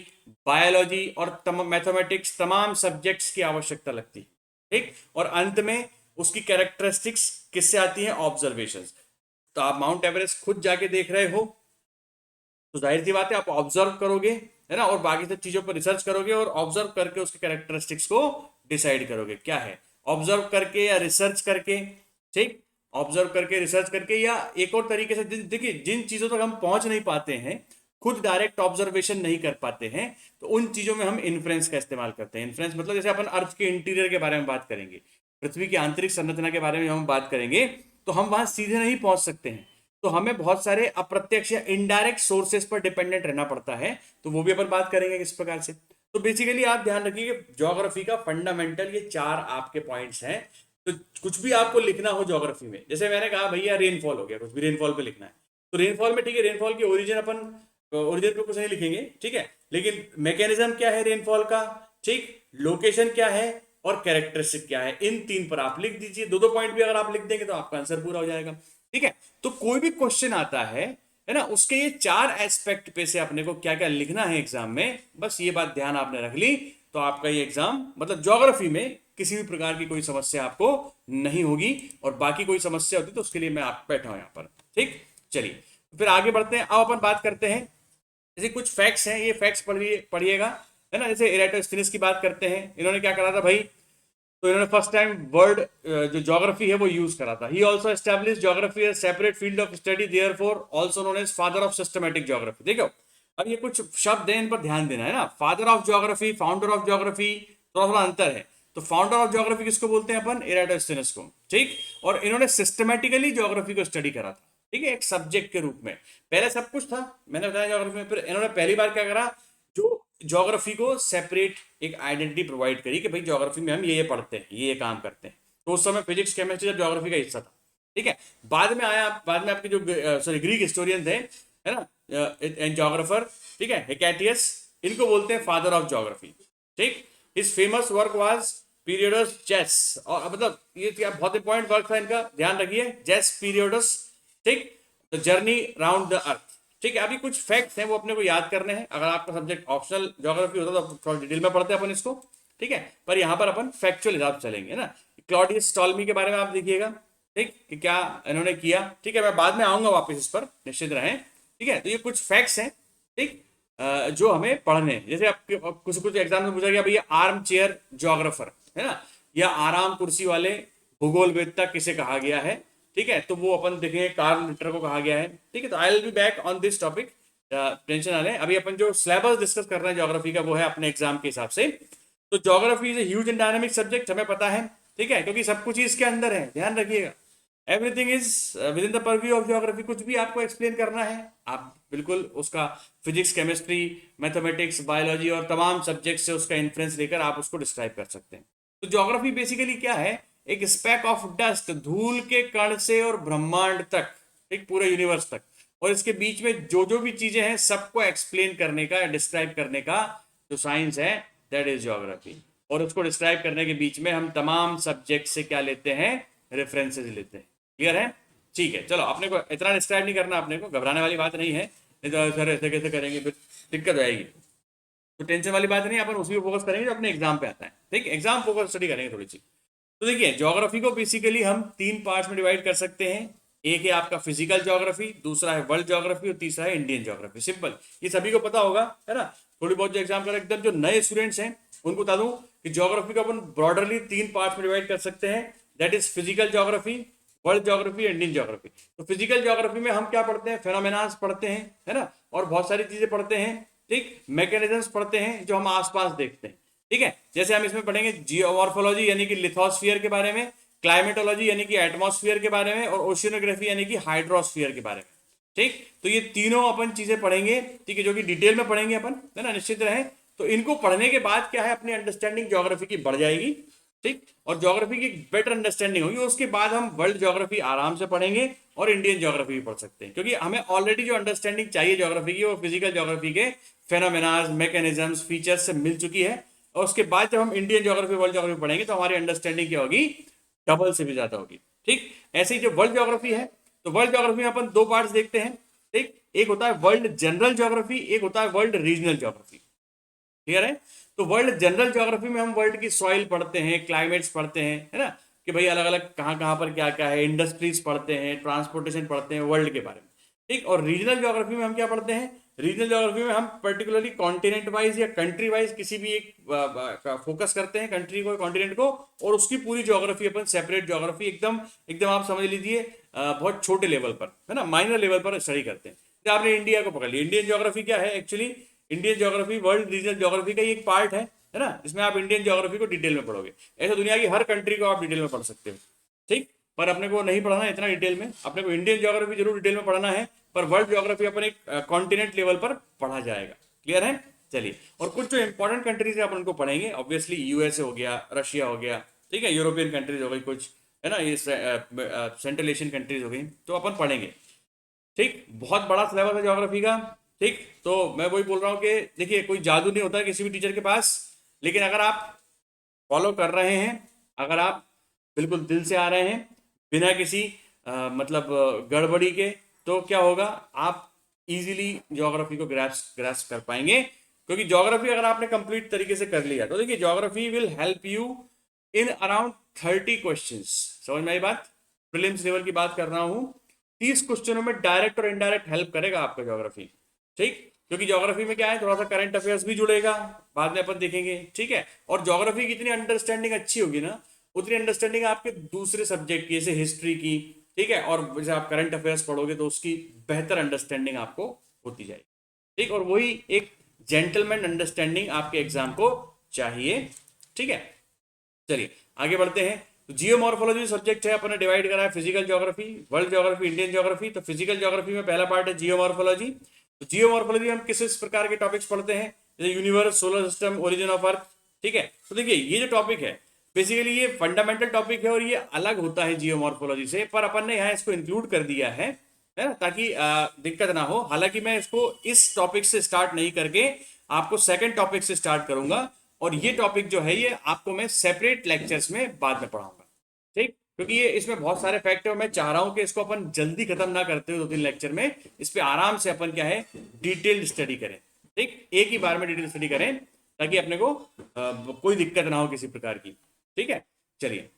बायोलॉजी और मैथमेटिक्स, तमाम सब्जेक्ट्स की आवश्यकता लगती है। ठीक, और अंत में उसकी कैरेक्टरिस्टिक्स किससे आती हैं? ऑब्जर्वेशंस। तो आप माउंट एवरेस्ट खुद जाके देख रहे हो, तो जाहिर सी बात है आप ऑब्जर्व करोगे, है ना, और बाकी सब चीजों पर रिसर्च करोगे, और ऑब्जर्व करके उसके कैरेक्टरिस्टिक्स को डिसाइड करोगे क्या है, ऑब्जर्व करके या रिसर्च करके। ठीक, ऑब्जर्व करके, रिसर्च करके, या एक और तरीके से, देखिए जिन चीजों तक हम पहुंच नहीं पाते हैं, खुद डायरेक्ट ऑब्जर्वेशन नहीं कर पाते हैं, तो उन चीजों में हम इन्फ्रेंस का इस्तेमाल करते हैं। इन्फ्रेंस मतलब जैसे अपन अर्थ के इंटीरियर के बारे में बात करेंगे, पृथ्वी की आंतरिक संरचना के बारे में हम बात करेंगे, तो हम वहां सीधे नहीं पहुंच सकते हैं, तो हमें बहुत सारे अप्रत्यक्ष या इनडायरेक्ट सोर्सेस पर डिपेंडेंट रहना पड़ता है, तो वो भी अपन बात करेंगे किस प्रकार से। तो बेसिकली आप ध्यान रखिए कि ज्योग्राफी का फंडामेंटल ये चार आपके पॉइंट्स हैं। तो कुछ भी आपको लिखना हो ज्योग्राफी में, जैसे मैंने कहा भैया रेनफॉल हो गया, कुछ भी रेनफॉल पे लिखना है, तो रेनफॉल में ठीक है, रेनफॉल की ओरिजिन अपन ओरिजिन पे कुछ नहीं लिखेंगे, ठीक है, लेकिन मैकेनिज्म क्या है रेनफॉल का, ठीक, लोकेशन क्या है, और कैरेक्टरिस्टिक क्या है, इन तीन पर आप लिख दीजिए। दो दो पॉइंट भी अगर आप लिख देंगे तो आपका आंसर पूरा हो जाएगा। ठीक है, तो कोई भी क्वेश्चन आता है ना, उसके ये चार एस्पेक्ट पे से अपने को क्या क्या लिखना है एग्जाम में, बस ये बात ध्यान आपने रख ली, तो आपका ये एग्जाम मतलब ज्योग्राफी में किसी भी प्रकार की कोई समस्या आपको नहीं होगी, और बाकी कोई समस्या होती तो उसके लिए मैं आप बैठा हूं यहां पर। ठीक, चलिए फिर आगे बढ़ते हैं। अब अपन बात करते हैं, जैसे कुछ फैक्ट्स हैं, ये फैक्ट्स पढ़िएगा, है ना। जैसे इराटोस्थेनिस की बात करते हैं, इन्होंने क्या करा था भाई, तो इन्होंने फर्स्ट टाइम वर्ड जो ज्योग्राफी है वो यूज करा था। He also established geography as separate field of study, therefore also known as father of systematic geography. देखो, अब ये कुछ शब्द हैं, इन पर ध्यान देना है ना। Father of geography, founder of geography, थोड़ा थोड़ा अंतर है। तो फाउंडर ऑफ ज्योग्राफी किसको बोलते हैं अपन? इराटोस्थेनिस को। ठीक, और इन्होंने सिस्टमैटिकली ज्योग्राफी को स्टडी करा था, ठीक है, एक सब्जेक्ट के रूप में। पहले सब कुछ था, मैंने बताया ज्योग्राफी में, फिर इन्होंने पहली बार क्या करा, जो ज्योग्राफी को सेपरेट एक आइडेंटिटी प्रोवाइड करी कि भाई ज्योग्राफी में हम ये पढ़ते हैं, ये काम करते हैं। तो उस समय फिजिक्स, केमिस्ट्री ज्योग्राफी का हिस्सा था, ठीक है। बाद में आया, बाद में आपके जो सॉरी ग्रीक हिस्टोरियन थे, है ना, एंड ज्योग्राफर, ठीक है, हेकेटियस, इनको बोलते हैं फादर ऑफ ज्योग्राफी। ठीक, his famous work was periods जेस, और मतलब ये क्या बहुत इंपॉर्टेंट वर्क था इनका, ध्यान रखिए, जेस पीरियडस, ठीक, the journey round the earth. ठीक है, अभी कुछ फैक्ट्स हैं वो अपने को याद करने हैं। अगर आपका सब्जेक्ट ऑप्शनल ज्योग्राफी होता तो थोड़ा डिटेल में पढ़ते हैं अपन इसको। ठीक है, पर यहाँ पर अपन फैक्चुअल हिसाब से चलेंगे ना। क्लॉडियस टॉलमी के बारे में आप देखिएगा, ठीक, कि क्या इन्होंने किया, ठीक है, मैं बाद में आऊंगा वापस इस पर, निश्चित रहें, ठीक है। तो ये कुछ फैक्ट्स हैं, ठीक, जो हमें पढ़ने हैं। जैसे आपके कुछ कुछ एग्जाम में पूछा गया भैया आर्म चेयर ज्योग्राफर है ना, या आराम कुर्सी वाले भूगोल वेदता किसे कहा गया है, ठीक है, तो वो अपन देखेंगे कार्ल लिटर को कहा गया है, ठीक है। तो I will be back on this topic, tension ना लें। अभी अपन जो सिलेबस डिस्कस कर रहे हैं ज्योग्राफी का वो है अपने एग्जाम के हिसाब से। तो geography is a huge and dynamic subject, हमें पता है, ठीक है, क्योंकि सब कुछ ही इसके अंदर है, ध्यान रखिएगा। Everything is with in the purview of geography. कुछ भी आपको एक्सप्लेन करना है, आप बिल्कुल उसका फिजिक्स, केमिस्ट्री, मैथमेटिक्स, बायोलॉजी और तमाम सब्जेक्ट से उसका इन्फ्लुएंस लेकर आप उसको डिस्क्राइब कर सकते हैं। तो ज्योग्राफी बेसिकली क्या है, एक स्पैक ऑफ डस्ट, धूल के कण से और ब्रह्मांड तक, एक पूरे यूनिवर्स तक, और इसके बीच में जो जो भी चीजें हैं सबको एक्सप्लेन करने का, डिस्क्राइब करने का जो साइंस है, दैट इज ज्योग्राफी। और उसको डिस्क्राइब करने के बीच में हम तमाम सब्जेक्ट से क्या लेते हैं, रेफरेंसेस लेते हैं। क्लियर है, ठीक है। चलो, अपने को इतना डिस्क्राइब नहीं करना, अपने को घबराने वाली बात नहीं है, नहीं तो सर ऐसे कैसे करेंगे फिर दिक्कत हो जाएगी, तो टेंशन वाली बात नहीं, अपन उसी पे फोकस करेंगे जो अपने एग्जाम पे आता है, ठीक, एग्जाम फोकस स्टडी करेंगे थोड़ी सी। तो देखिए, ज्योग्राफी को बेसिकली हम 3 पार्ट्स में डिवाइड कर सकते हैं। एक है आपका फिजिकल ज्योग्राफी, दूसरा है वर्ल्ड ज्योग्राफी और तीसरा है इंडियन ज्योग्राफी। सिंपल, ये सभी को पता होगा, है ना। थोड़ी बहुत जो एग्जाम कर एकदम जो नए स्टूडेंट्स हैं उनको बता दूं कि ज्योग्राफी को अपन ब्रॉडरली 3 पार्ट्स में डिवाइड कर सकते हैं, that is physical geography, world geography, Indian geography. तो फिजिकल ज्योग्राफी में हम क्या पढ़ते हैं, फेनोमेनास पढ़ते हैं, है ना, और बहुत सारी चीजें पढ़ते हैं, ठीक, मैकेनिज्म्स पढ़ते हैं जो हम आसपास देखते हैं, ठीक है। जैसे हम इसमें पढ़ेंगे जियोमॉर्फोलॉजी यानी कि लिथोस्फीयर के बारे में, क्लाइमेटोलॉजी यानी कि एटमॉस्फेयर के बारे में, और ओशियोनोग्राफी यानी कि हाइड्रोस्फीयर के बारे में, ठीक। तो ये तीनों अपन चीजें पढ़ेंगे, ठीक है, जो कि डिटेल में पढ़ेंगे अपन, है ना, निश्चित रहे। तो इनको पढ़ने के बाद क्या है, अपनी अंडरस्टैंडिंग ज्योग्राफी की बढ़ जाएगी, ठीक, और ज्योग्राफी की बेटर अंडरस्टैंडिंग होगी। उसके बाद हम वर्ल्ड ज्योग्राफी आराम से पढ़ेंगे और इंडियन ज्योग्राफी भी पढ़ सकते हैं, क्योंकि हमें ऑलरेडी जो अंडरस्टैंडिंग चाहिए ज्योग्राफी की वो फिजिकल ज्योग्राफी के फेनोमेनाज, मैकेनिज्म्स, फीचर्स से मिल चुकी है। और उसके बाद जब हम इंडियन ज्योग्राफी, वर्ल्ड ज्योग्राफी पढ़ेंगे तो हमारी अंडरस्टैंडिंग क्या होगी, डबल से भी ज्यादा होगी, ठीक। ऐसे ही जो वर्ल्ड ज्योग्राफी है, तो वर्ल्ड ज्योग्राफी में अपन 2 पार्ट्स देखते हैं, ठीक। एक होता है वर्ल्ड जनरल ज्योग्राफी, एक होता है वर्ल्ड रीजनल ज्योग्राफी। क्लियर है। तो वर्ल्ड जनरल ज्योग्राफी में हम वर्ल्ड की सॉइल पढ़ते हैं, क्लाइमेट्स पढ़ते हैं, है ना, कि भाई अलग अलग कहाँ कहाँ पर क्या क्या है, इंडस्ट्रीज पढ़ते हैं, ट्रांसपोर्टेशन पढ़ते हैं वर्ल्ड के बारे में, ठीक। और रीजनल ज्योग्राफी में हम क्या पढ़ते हैं, रीजनल ज्योग्राफी में हम पर्टिकुलरली कॉन्टिनेंट वाइज या कंट्री वाइज किसी भी एक फोकस करते हैं, कंट्री को, कॉन्टिनेंट को, और उसकी पूरी ज्योग्राफी अपन सेपरेट ज्योग्राफी एकदम एकदम आप समझ लीजिए बहुत छोटे लेवल पर, है ना, माइनर लेवल पर स्टडी करते हैं। तो आपने इंडिया को पकड़ लिया, इंडियन ज्योग्राफी क्या है actually, Indian geography world regional geography का ही एक पार्ट है ना, जिसमें आप इंडियन ज्योग्राफी को डिटेल में पढ़ोगे। ऐसे दुनिया की हर कंट्री को आप डिटेल में पढ़ सकते हो, ठीक, पर अपने को नहीं पढ़ना है इतना डिटेल में, अपने को इंडियन ज्योग्राफी जरूर डिटेल में पढ़ना है, पर वर्ल्ड ज्योग्राफी अपन एक कॉन्टिनेंट लेवल पर पढ़ा जाएगा। क्लियर है, चलिए। और कुछ जो इंपॉर्टेंट कंट्रीज है अपन उनको पढ़ेंगे, ऑब्वियसली यूएसए हो गया, रशिया हो गया, ठीक है, यूरोपियन कंट्रीज हो गई कुछ, है ना, ये सेंट्रल एशियन कंट्रीज हो गई, तो अपन पढ़ेंगे, ठीक। बहुत बड़ा सिलेबस है ज्योग्राफी का, ठीक। तो मैं वही बोल रहा हूँ कि देखिए, कोई जादू नहीं होता किसी भी टीचर के पास, लेकिन अगर आप फॉलो कर रहे हैं, अगर आप बिल्कुल दिल से आ रहे हैं, बिना किसी मतलब गड़बड़ी के, तो क्या होगा, आप इजीली ज्योग्राफी को ग्रास्प कर पाएंगे। क्योंकि ज्योग्राफी अगर आपने कंप्लीट तरीके से कर लिया तो देखिए, geography will help you in around 30 questions. समझ में आई बात, प्रीलिम्स लेवल की बात कर रहा हूं। 30 क्वेश्चनों में डायरेक्ट और इनडायरेक्ट हेल्प करेगा आपका ज्योग्राफी, ठीक। क्योंकि ज्योग्राफी में क्या है, थोड़ा सा करंट अफेयर्स भी जुड़ेगा, बाद में अपन देखेंगे, ठीक है। और ज्योग्राफी की इतनी अंडरस्टैंडिंग अच्छी होगी ना, उतनी अंडरस्टैंडिंग आपके दूसरे सब्जेक्ट की, जैसे हिस्ट्री की, ठीक है, और जैसे आप करंट अफेयर्स पढ़ोगे तो उसकी बेहतर अंडरस्टैंडिंग आपको होती जाएगी, ठीक। और वही एक जेंटलमैन अंडरस्टैंडिंग आपके एग्जाम को चाहिए, ठीक है। चलिए आगे बढ़ते हैं। तो जियोमॉर्फोलॉजी सब्जेक्ट है, अपने डिवाइड करा है physical geography, world geography, Indian geography. तो फिजिकल ज्योग्राफी में पहला पार्ट है जियोमॉर्फोलॉजी। तो जियोमॉर्फोलॉजी हम किस प्रकार के टॉपिक्स पढ़ते हैं, जैसे universe, solar system, origin of earth, ठीक है। तो देखिए, ये जो टॉपिक है बेसिकली ये फंडामेंटल टॉपिक है और ये अलग होता है जियोमॉर्फोलॉजी से, पर अपन ने यहाँ इसको इंक्लूड कर दिया है ना, ताकि दिक्कत ना हो। हालांकि मैं इसको इस टॉपिक से स्टार्ट नहीं करके आपको सेकंड टॉपिक से स्टार्ट करूंगा, और ये टॉपिक जो है ये आपको मैं सेपरेट लेक्चर्स में बाद में पढ़ाऊंगा, ठीक। क्योंकि ये इसमें बहुत सारे फैक्ट है और मैं चाह रहा हूं कि इसको अपन जल्दी खत्म ना करते हुए 2-3 लेक्चर में इस पे आराम से अपन क्या है, डिटेल्ड स्टडी करें, ठीक। एक ही बार में डिटेल स्टडी करें, ताकि अपने को कोई दिक्कत ना हो किसी प्रकार की। ठीक है, चलिए।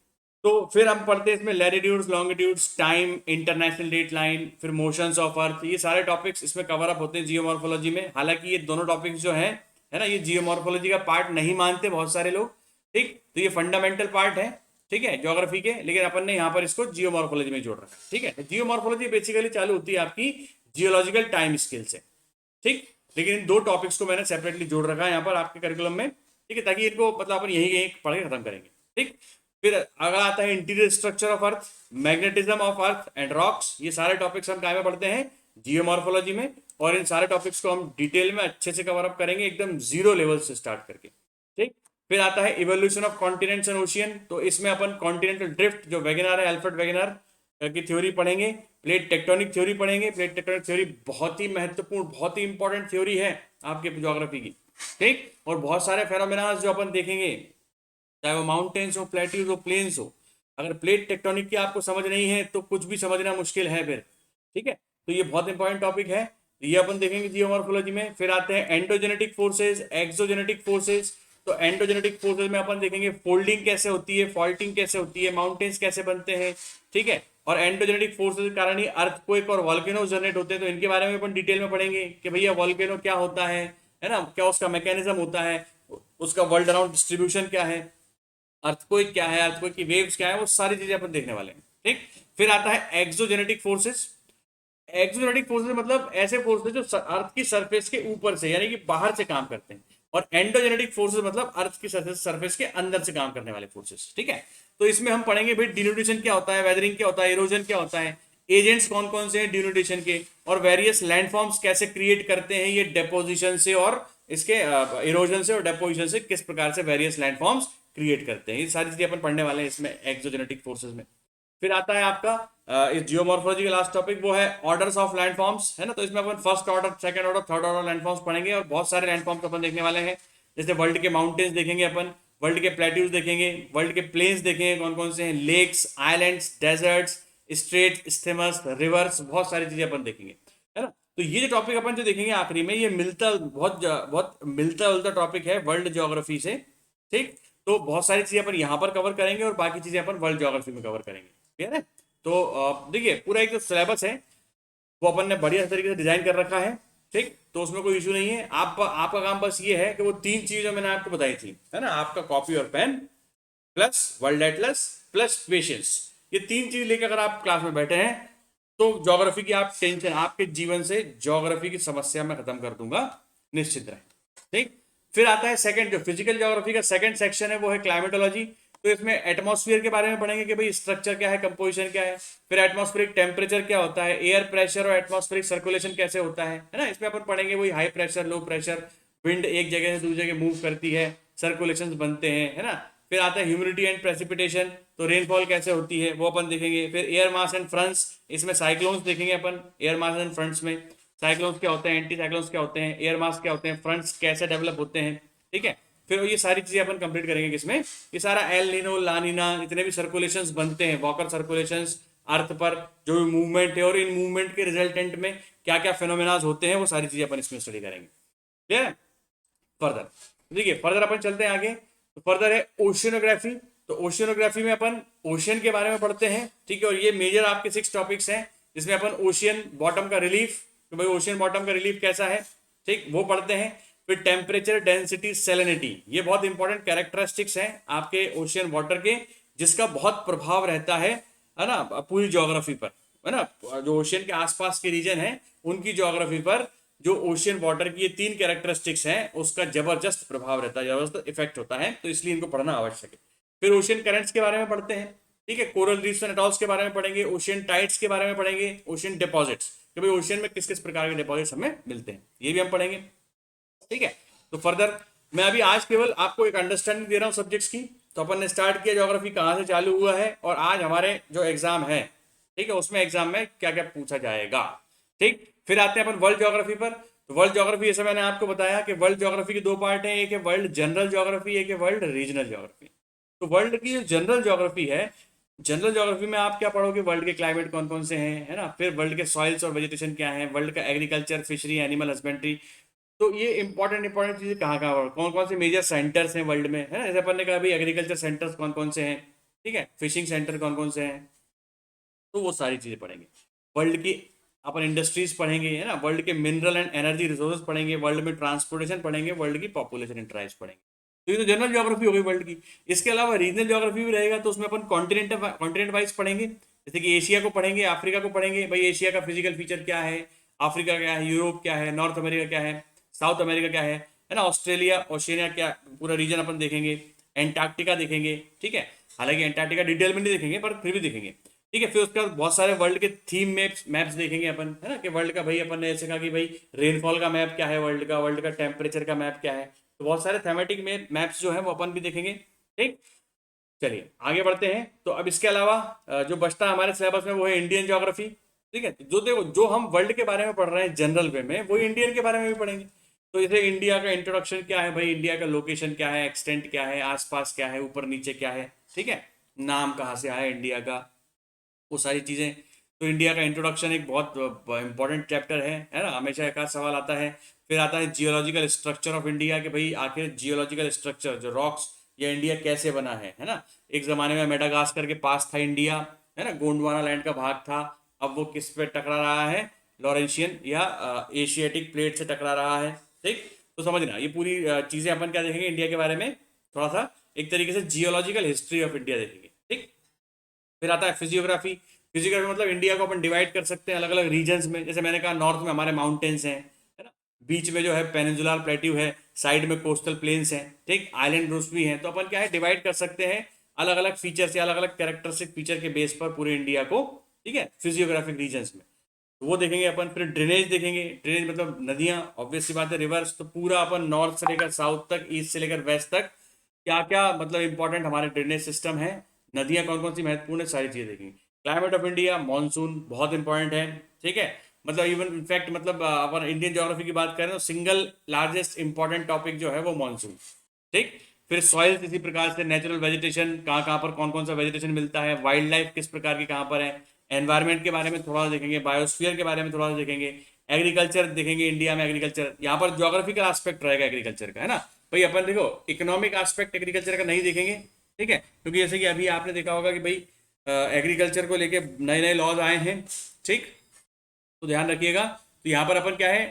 तो फिर हम पढ़ते हैं इसमें latitudes, longitudes, time, international date line, फिर मोशंस ऑफ अर्थ, ये सारे टॉपिक्स इसमें कवर अप होते हैं जियोमॉर्फोलॉजी में। हालांकि ये दोनों टॉपिक्स जो हैं, है ना, ये जियोमॉर्फोलॉजी का पार्ट नहीं मानते बहुत सारे लोग। ठीक, तो ये फंडामेंटल पार्ट है, ठीक है, ज्योग्राफी के, लेकिन अपन ने यहाँ पर इसको जियोमॉर्फोलॉजी में जोड़ रखा है। ठीक है, जियोमॉर्फोलॉजी बेसिकली चालू होती है आपकी जियोलॉजिकल टाइम स्केल से। ठीक, लेकिन इन दो टॉपिक्स को मैंने सेपरेटली जोड़ रखा है यहाँ पर आपके करिकुलम में। ठीक है, ताकि इनको मतलब अपन यही यही पढ़ के खत्म करेंगे। ठीक, फिर अगला आता है interior structure of earth, magnetism of earth and rocks. ये सारे टॉपिक्स हम क्या में पढ़ते हैं, जियोमॉर्फोलॉजी में। और इन सारे टॉपिक्स को हम डिटेल में अच्छे से कवर अप करेंगे, एकदम जीरो लेवल से स्टार्ट करके। ठीक, फिर आता है evolution of continents and ocean. तो इसमें अपन कॉन्टिनेंटल ड्रिफ्ट जो वेगेनार है, अल्फ्रेड वेगेनार की थ्योरी पढ़ेंगे, प्लेट टेक्टोनिक थ्योरी पढ़ेंगे। प्लेट टेक्टोनिक थ्योरी बहुत ही महत्वपूर्ण, बहुत ही इंपॉर्टेंट थ्योरी है आपके ज्योग्राफी की। ठीक, और बहुत सारे फेनोमेना जो अपन देखेंगे, चाहे वो माउंटेन्स हो, प्लेट्यूज हो, प्लेन्स हो, अगर प्लेट टेक्टोनिक की आपको समझ नहीं है तो कुछ भी समझना मुश्किल है फिर। ठीक है, तो ये बहुत इंपॉर्टेंट टॉपिक है, ये अपन देखेंगे जियोमॉर्फोलॉजी में। फिर आते हैं एंडोजेनेटिक फोर्सेज, एक्सोजेनेटिक फोर्सेज। तो एंडोजेनेटिक फोर्सेज में अपन देखेंगे फोल्डिंग कैसे होती है, फॉल्टिंग कैसे होती है, माउंटेन्स कैसे बनते हैं। ठीक है, और एंडोजेनेटिक फोर्सेज के कारण ही अर्थक्वेक और वॉल्केनो जनरेट होते हैं। तो इनके बारे में अपन डिटेल में पढ़ेंगे कि भैया वॉल्केनो क्या होता है ना, क्या उसका मैकेनिज्म होता है, उसका वर्ल्ड अराउंड डिस्ट्रीब्यूशन क्या है, अर्थक्वेक क्या है, अर्थक्वेक की वेव्स क्या है, वो सारी चीजें अपन देखने वाले हैं। ठीक, फिर आता है एक्सोजेनेटिक फोर्सेस। एक्सोजेनेटिक फोर्सेस मतलब ऐसे फोर्सेस जो अर्थ की सरफेस के ऊपर से यानी कि बाहर से काम करते हैं। और एंडोजेनेटिक फोर्सेस मतलब अर्थ की सरफेस के अंदर से काम करने वाले फोर्सेस। ठीक है, तो इसमें हम पढ़ेंगे भाई डिन्यूटेशन क्या होता है, वेदरिंग क्या होता है, इरोजन क्या होता है, एजेंट्स कौन कौन से हैं डिन्यूटेशन के, और वेरियस लैंडफॉर्म्स कैसे क्रिएट करते हैं ये डेपोजिशन से और इसके इरोजन से और डेपोजिशन से किस प्रकार से वेरियस लैंडफॉर्म्स क्रिएट करते हैं। ये सारी चीजें अपन पढ़ने वाले हैं इसमें एक्सोजेनेटिक फोर्सेस में। फिर आता है आपका इस जियोमॉर्फोलॉजी का लास्ट टॉपिक, वो है ऑर्डर्स ऑफ लैंडफॉर्म्स, है ना। तो इसमें अपन first order, second order, third order landforms पढ़ेंगे, और बहुत सारे लैंडफॉर्म्स अपन देखने वाले हैं। जैसे वर्ल्ड के माउंटेन्स देखेंगे अपन, वर्ल्ड के प्लेट्यूज देखेंगे, वर्ल्ड के प्लेन्स देखेंगे कौन कौन से हैं, lakes, islands, deserts, strait, isthmus, rivers, बहुत सारी चीजें अपन देखेंगे, है ना। तो ये जो टॉपिक अपन जो देखेंगे आखिरी में, ये मिलता बहुत बहुत मिलता जुलता टॉपिक है वर्ल्ड ज्योग्राफी से। ठीक, तो बहुत सारी चीजें अपन यहाँ पर कवर करेंगे और बाकी चीजें अपन वर्ल्ड ज्योग्राफी में कवर करेंगे। क्लियर है। तो देखिए पूरा एक जो सिलेबस है वो अपन ने बढ़िया तरीके से डिजाइन कर रखा है। ठीक, तो उसमें कोई इशू नहीं है। आपका काम बस ये है कि वो तीन चीजें मैंने आपको बताई थी, है ना, आपका कॉपी और pen plus world atlas plus patience, ये तीन चीज लेकर अगर आप क्लास में बैठे हैं तो ज्योग्राफी की आप टेंशन, आपके जीवन से ज्योग्राफी की समस्या मैं खत्म कर दूंगा, निश्चित रहे। ठीक, फिर आता है सेकंड, जो फिजिकल ज्योग्राफी का सेकंड सेक्शन है वो है क्लाइमेटोलॉजी। तो इसमें एटमॉस्फेयर के बारे में पढ़ेंगे कि भाई स्ट्रक्चर क्या है, कंपोजिशन क्या है, फिर एटमॉस्फेरिक टेम्परेचर क्या होता है, एयर प्रेशर और एटमॉस्फेरिक सर्कुलेशन कैसे होता है ना। इसमें अपन पढ़ेंगे वही high pressure, low pressure, wind एक जगह से दूसरी जगह मूव करती है, सर्कुलेशन बनते हैं, है ना। फिर आता है ह्यूमिडिटी एंड प्रेसिपिटेशन, तो रेनफॉल कैसे होती है वो अपन देखेंगे। फिर एयर मास एंड फ्रंट्स, इसमें साइक्लोन्स देखेंगे अपन, एयर मास एंड फ्रंट्स में साइक्लोन्स क्या होते हैं, एंटी साइक्लोन्स क्या होते हैं, एयर मास क्या होते हैं, फ्रंट्स कैसे डेवलप होते हैं। ठीक है, फिर ये सारी चीजें अपन कंप्लीट करेंगे किसमें, ये सारा एल नीनो, ला नीना, इतने भी सर्कुलेशंस बनते हैं, वॉकर सर्कुलेशंस, अर्थ पर जो भी मूवमेंट है और इन मूवमेंट के रिजल्टेंट में क्या क्या फिनोमेनाज होते हैं, वो सारी चीजें अपन इसमें स्टडी करेंगे। क्लियर है। फर्दर देखिए, फर्दर अपन चलते हैं आगे। तो फर्दर है ओशियनोग्राफी। तो ओशियनोग्राफी में अपन ओशियन के बारे में पढ़ते हैं। ठीक है, और ये मेजर आपके 6 टॉपिक्स हैं, जिसमें अपन ओशियन बॉटम का रिलीफ, तो भाई ओशियन बॉटम का रिलीफ कैसा है, ठीक, वो पढ़ते हैं। फिर टेम्परेचर, डेंसिटी, सेलेनिटी, ये बहुत इंपॉर्टेंट कैरेक्टरिस्टिक्स हैं आपके ओशियन वाटर के, जिसका बहुत प्रभाव रहता है ना पूरी ज्योग्राफी पर, है ना। जो ओशियन के आसपास के रीजन है उनकी ज्योग्राफी पर जो ओशियन वाटर की ये 3 कैरेक्टरिस्टिक्स हैं उसका जबरदस्त प्रभाव रहता है, जबरदस्त इफेक्ट होता है, तो इसलिए इनको पढ़ना आवश्यक है। फिर ओशियन करंट्स के बारे में पढ़ते हैं। ठीक है, कोरल रीफ्स एंड अटॉल्स के बारे में पढ़ेंगे, ओशियन टाइड्स के बारे में पढ़ेंगे, ओशियन डिपॉजिट्स कि भाई ओशियन में किस किस प्रकार के डिपॉजिट्स हमें मिलते हैं, ये भी हम पढ़ेंगे। ठीक है, तो फर्दर मैं अभी आज केवल आपको एक अंडरस्टैंडिंग दे रहा हूँ सब्जेक्ट्स की। तो अपन ने स्टार्ट किया ज्योग्राफी कहाँ से चालू हुआ है, और आज हमारे जो एग्जाम है, ठीक है, उसमें एग्जाम में क्या क्या पूछा जाएगा। ठीक, फिर आते हैं अपन वर्ल्ड ज्योग्राफी पर। तो वर्ल्ड ज्योग्राफी, जैसे मैंने आपको बताया कि वर्ल्ड ज्योग्राफी के 2 पार्ट हैं, एक है वर्ल्ड जनरल ज्योग्राफी, एक है वर्ल्ड रीजनल ज्योग्राफी। तो वर्ल्ड की जो जनरल ज्योग्राफी है, जनरल ज्योग्राफी में आप क्या पढ़ोगे, वर्ल्ड के क्लाइमेट कौन कौन से हैं, है ना, फिर वर्ल्ड के सॉइल्स और वेजिटेशन क्या है, वर्ल्ड का एग्रीकल्चर, फिशरी, एनिमल हस्बेंड्री, तो ये इंपॉर्टेंट चीज़ें कहाँ कहाँ, कौन कौन से मेजर सेंटर्स हैं वर्ल्ड में, है ना, जैसे अपन ने कहा भाई एग्रीकल्चर सेंटर्स कौन कौन से हैं, ठीक है, फिशिंग सेंटर कौन कौन से हैं, तो वो सारी चीज़ें पढ़ेंगे। वर्ल्ड की अपन इंडस्ट्रीज पढ़ेंगे, है ना, वर्ल्ड के मिनरल एंड एनर्जी रिसोर्सेज पढ़ेंगे, वर्ल्ड में ट्रांसपोर्टेशन पढ़ेंगे, वर्ल्ड की पॉपुलेशन एंड ट्राइब्स पढ़ेंगे। तो ये तो जनरल ज्योग्राफी हो गई वर्ल्ड की। इसके अलावा रीजनल ज्योग्राफी भी रहेगा, तो उसमें अपन कॉन्टिनेंट वाइज पढ़ेंगे, जैसे कि एशिया को पढ़ेंगे, अफ्रीका को पढ़ेंगे, भाई एशिया का फिजिकल फीचर क्या है, अफ्रीका क्या है, यूरोप क्या है, नॉर्थ अमेरिका क्या है, साउथ अमेरिका क्या है ना, ऑस्ट्रेलिया ओशिनिया क्या, पूरा रीजन अपन देखेंगे, एंटार्क्टिका देखेंगे, ठीक है। हालांकि एंटार्क्टिका डिटेल में नहीं देखेंगे पर फिर भी देखेंगे, ठीक है। फिर उसके बाद बहुत सारे वर्ल्ड के थीम मैप्स देखेंगे अपन, है ना, कि वर्ल्ड का भाई अपन ने ऐसे कहा कि भाई रेनफॉल का मैप क्या है वर्ल्ड का, वर्ल्ड का टेम्परेचर का मैप क्या है, तो बहुत सारे थेमेटिक मैप्स जो है वो अपन भी देखेंगे, ठीक। चलिए आगे बढ़ते हैं। तो अब इसके अलावा जो बचता है हमारे सिलेबस में वो है इंडियन ज्योग्राफी, ठीक है। जो देखो जो हम वर्ल्ड के बारे में पढ़ रहे हैं जनरल वे में, वो इंडियन के बारे में भी पढ़ेंगे। तो जैसे इंडिया का इंट्रोडक्शन क्या है भाई, इंडिया का लोकेशन क्या है, एक्सटेंट क्या है, आसपास क्या है, ऊपर नीचे क्या है, ठीक है, नाम कहाँ से आया इंडिया का, वो सारी चीज़ें। तो इंडिया का इंट्रोडक्शन एक बहुत इंपॉर्टेंट चैप्टर है ना, हमेशा एक आध सवाल आता है। फिर आता है जियोलॉजिकल स्ट्रक्चर ऑफ इंडिया, कि भाई आखिर जियोलॉजिकल स्ट्रक्चर जो रॉक्स, ये इंडिया कैसे बना है ना। एक ज़माने में मेडागास्कर के पास था इंडिया, है ना, गोंडवाना लैंड का भाग था, अब वो किस पे टकरा रहा है, लॉरेंशियन या एशियाटिक प्लेट से टकरा रहा है, ठीक। तो समझना ये पूरी चीज़ें अपन क्या देखेंगे इंडिया के बारे में, थोड़ा सा एक तरीके से जियोलॉजिकल हिस्ट्री ऑफ इंडिया देखेंगे, ठीक। फिर आता है फिजियोग्राफी। फिजियोग्राफी मतलब इंडिया को अपन डिवाइड कर सकते हैं अलग अलग रीजन्स में, जैसे मैंने कहा नॉर्थ में हमारे माउंटेन्स हैं, है ना, बीच में जो है पेनिनसुलर प्लेट्यू है, साइड में कोस्टल प्लेन्स हैं, ठीक, आइलैंड ग्रुप्स भी हैं। तो अपन क्या है डिवाइड कर सकते हैं अलग अलग फीचर से, अलग अलग कैरेक्टरिस्टिक फीचर के बेस पर पूरे इंडिया को, ठीक है, फिजियोग्राफिक रीजन्स में। तो वो देखेंगे अपन। फिर ड्रेनेज देखेंगे, ड्रेनेज मतलब नदियाँ, ऑब्वियस सी बात है, रिवर्स। तो पूरा अपन नॉर्थ से लेकर साउथ तक, ईस्ट से लेकर वेस्ट तक क्या क्या मतलब इंपॉर्टेंट हमारे ड्रेनेज सिस्टम है, नदियाँ कौन कौन सी महत्वपूर्ण है, सारी चीज़ें देखेंगे। क्लाइमेट ऑफ इंडिया, मानसून बहुत इंपॉर्टेंट है, ठीक है। मतलब इवन इनफैक्ट मतलब अपन इंडियन ज्योग्राफी की बात करें तो सिंगल लार्जेस्ट इंपॉर्टेंट टॉपिक जो है वो मानसून, ठीक। फिर सॉइल इसी प्रकार से, नेचुरल वेजिटेशन कहाँ कहाँ पर कौन कौन सा वेजिटेशन मिलता है, वाइल्ड लाइफ किस प्रकार की कहाँ पर है, एनवायरनमेंट के बारे में थोड़ा सा देखेंगे, बायोस्फीयर के बारे में थोड़ा सा देखेंगे, एग्रीकल्चर देखेंगे इंडिया में, एग्रीकल्चर यहाँ पर ज्योग्राफिकल एस्पेक्ट रहेगा एग्रीकल्चर का, है ना। भाई अपन देखो इकोनॉमिक एस्पेक्ट एग्रीकल्चर का नहीं देखेंगे, ठीक है, क्योंकि जैसे कि अभी आपने देखा होगा कि भाई एग्रीकल्चर को लेके नए नए लॉज आए हैं, ठीक। तो ध्यान रखिएगा। तो यहाँ पर अपन क्या है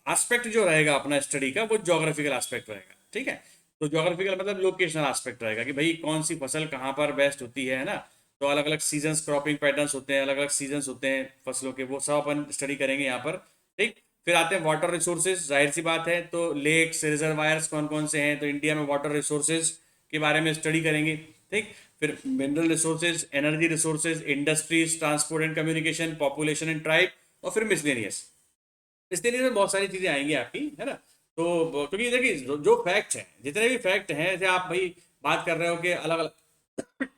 एस्पेक्ट जो रहेगा अपना स्टडी का वो ज्योग्राफिकल एस्पेक्ट रहेगा, ठीक है। तो ज्योग्राफिकल मतलब लोकेशनल एस्पेक्ट रहेगा कि भाई कौन सी फसल कहाँ पर बेस्ट होती है ना। तो अलग अलग सीजन्स, क्रॉपिंग पैटर्न्स होते हैं, अलग अलग सीजन्स होते हैं फसलों के, वो सब अपन स्टडी करेंगे यहाँ पर, ठीक। फिर आते हैं वाटर रिसोर्सेज, जाहिर सी बात है, तो लेक्स रिजर्वायर्स कौन कौन से हैं, तो इंडिया में वाटर रिसोर्सेज के बारे में स्टडी करेंगे, ठीक। फिर mineral resources, energy resources, industries, transport and communication, population and tribe, और फिर मिसलेनियस। मिसलेनियस में बहुत सारी चीजें आएंगी आपकी, है ना। तो क्योंकि देखिए जो फैक्ट हैं, जितने भी फैक्ट हैं, जैसे आप भाई बात कर रहे हो कि अलग अलग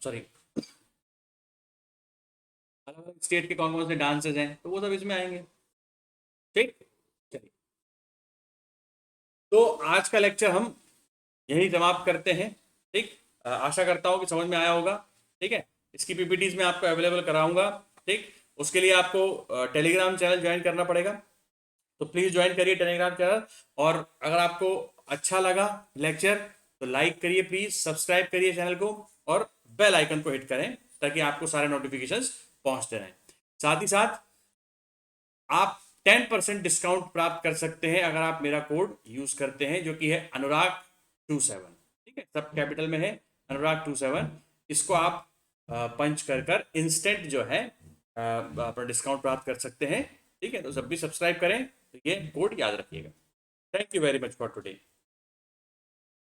सॉरी अलग अलग स्टेट के कौन कौन से डांसेस हैं, तो वो सब इसमें आएंगे, ठीक। चलिए, तो आज का लेक्चर हम यही समाप्त करते हैं, ठीक। आशा करता हूँ कि समझ में आया होगा, ठीक है। इसकी पीपीटीज में आपको अवेलेबल कराऊंगा, ठीक। उसके लिए आपको टेलीग्राम चैनल ज्वाइन करना पड़ेगा, तो प्लीज़ ज्वाइन करिए टेलीग्राम चैनल। और अगर आपको अच्छा लगा लेक्चर तो लाइक करिए प्लीज़, सब्सक्राइब करिए चैनल को, और बेल आइकन को हिट करें ताकि आपको सारे नोटिफिकेशंस पहुंचते रहें। साथ ही साथ आप 10% डिस्काउंट प्राप्त कर सकते हैं अगर आप मेरा कोड यूज करते हैं, जो कि है अनुराग27, ठीक है, सब कैपिटल में है अनुराग27। इसको आप पंच कर कर इंस्टेंट जो है अपना डिस्काउंट प्राप्त कर सकते हैं, ठीक है। तो सब भी सब्सक्राइब करें, तो ये कोड याद रखिएगा। Thank you very much for today.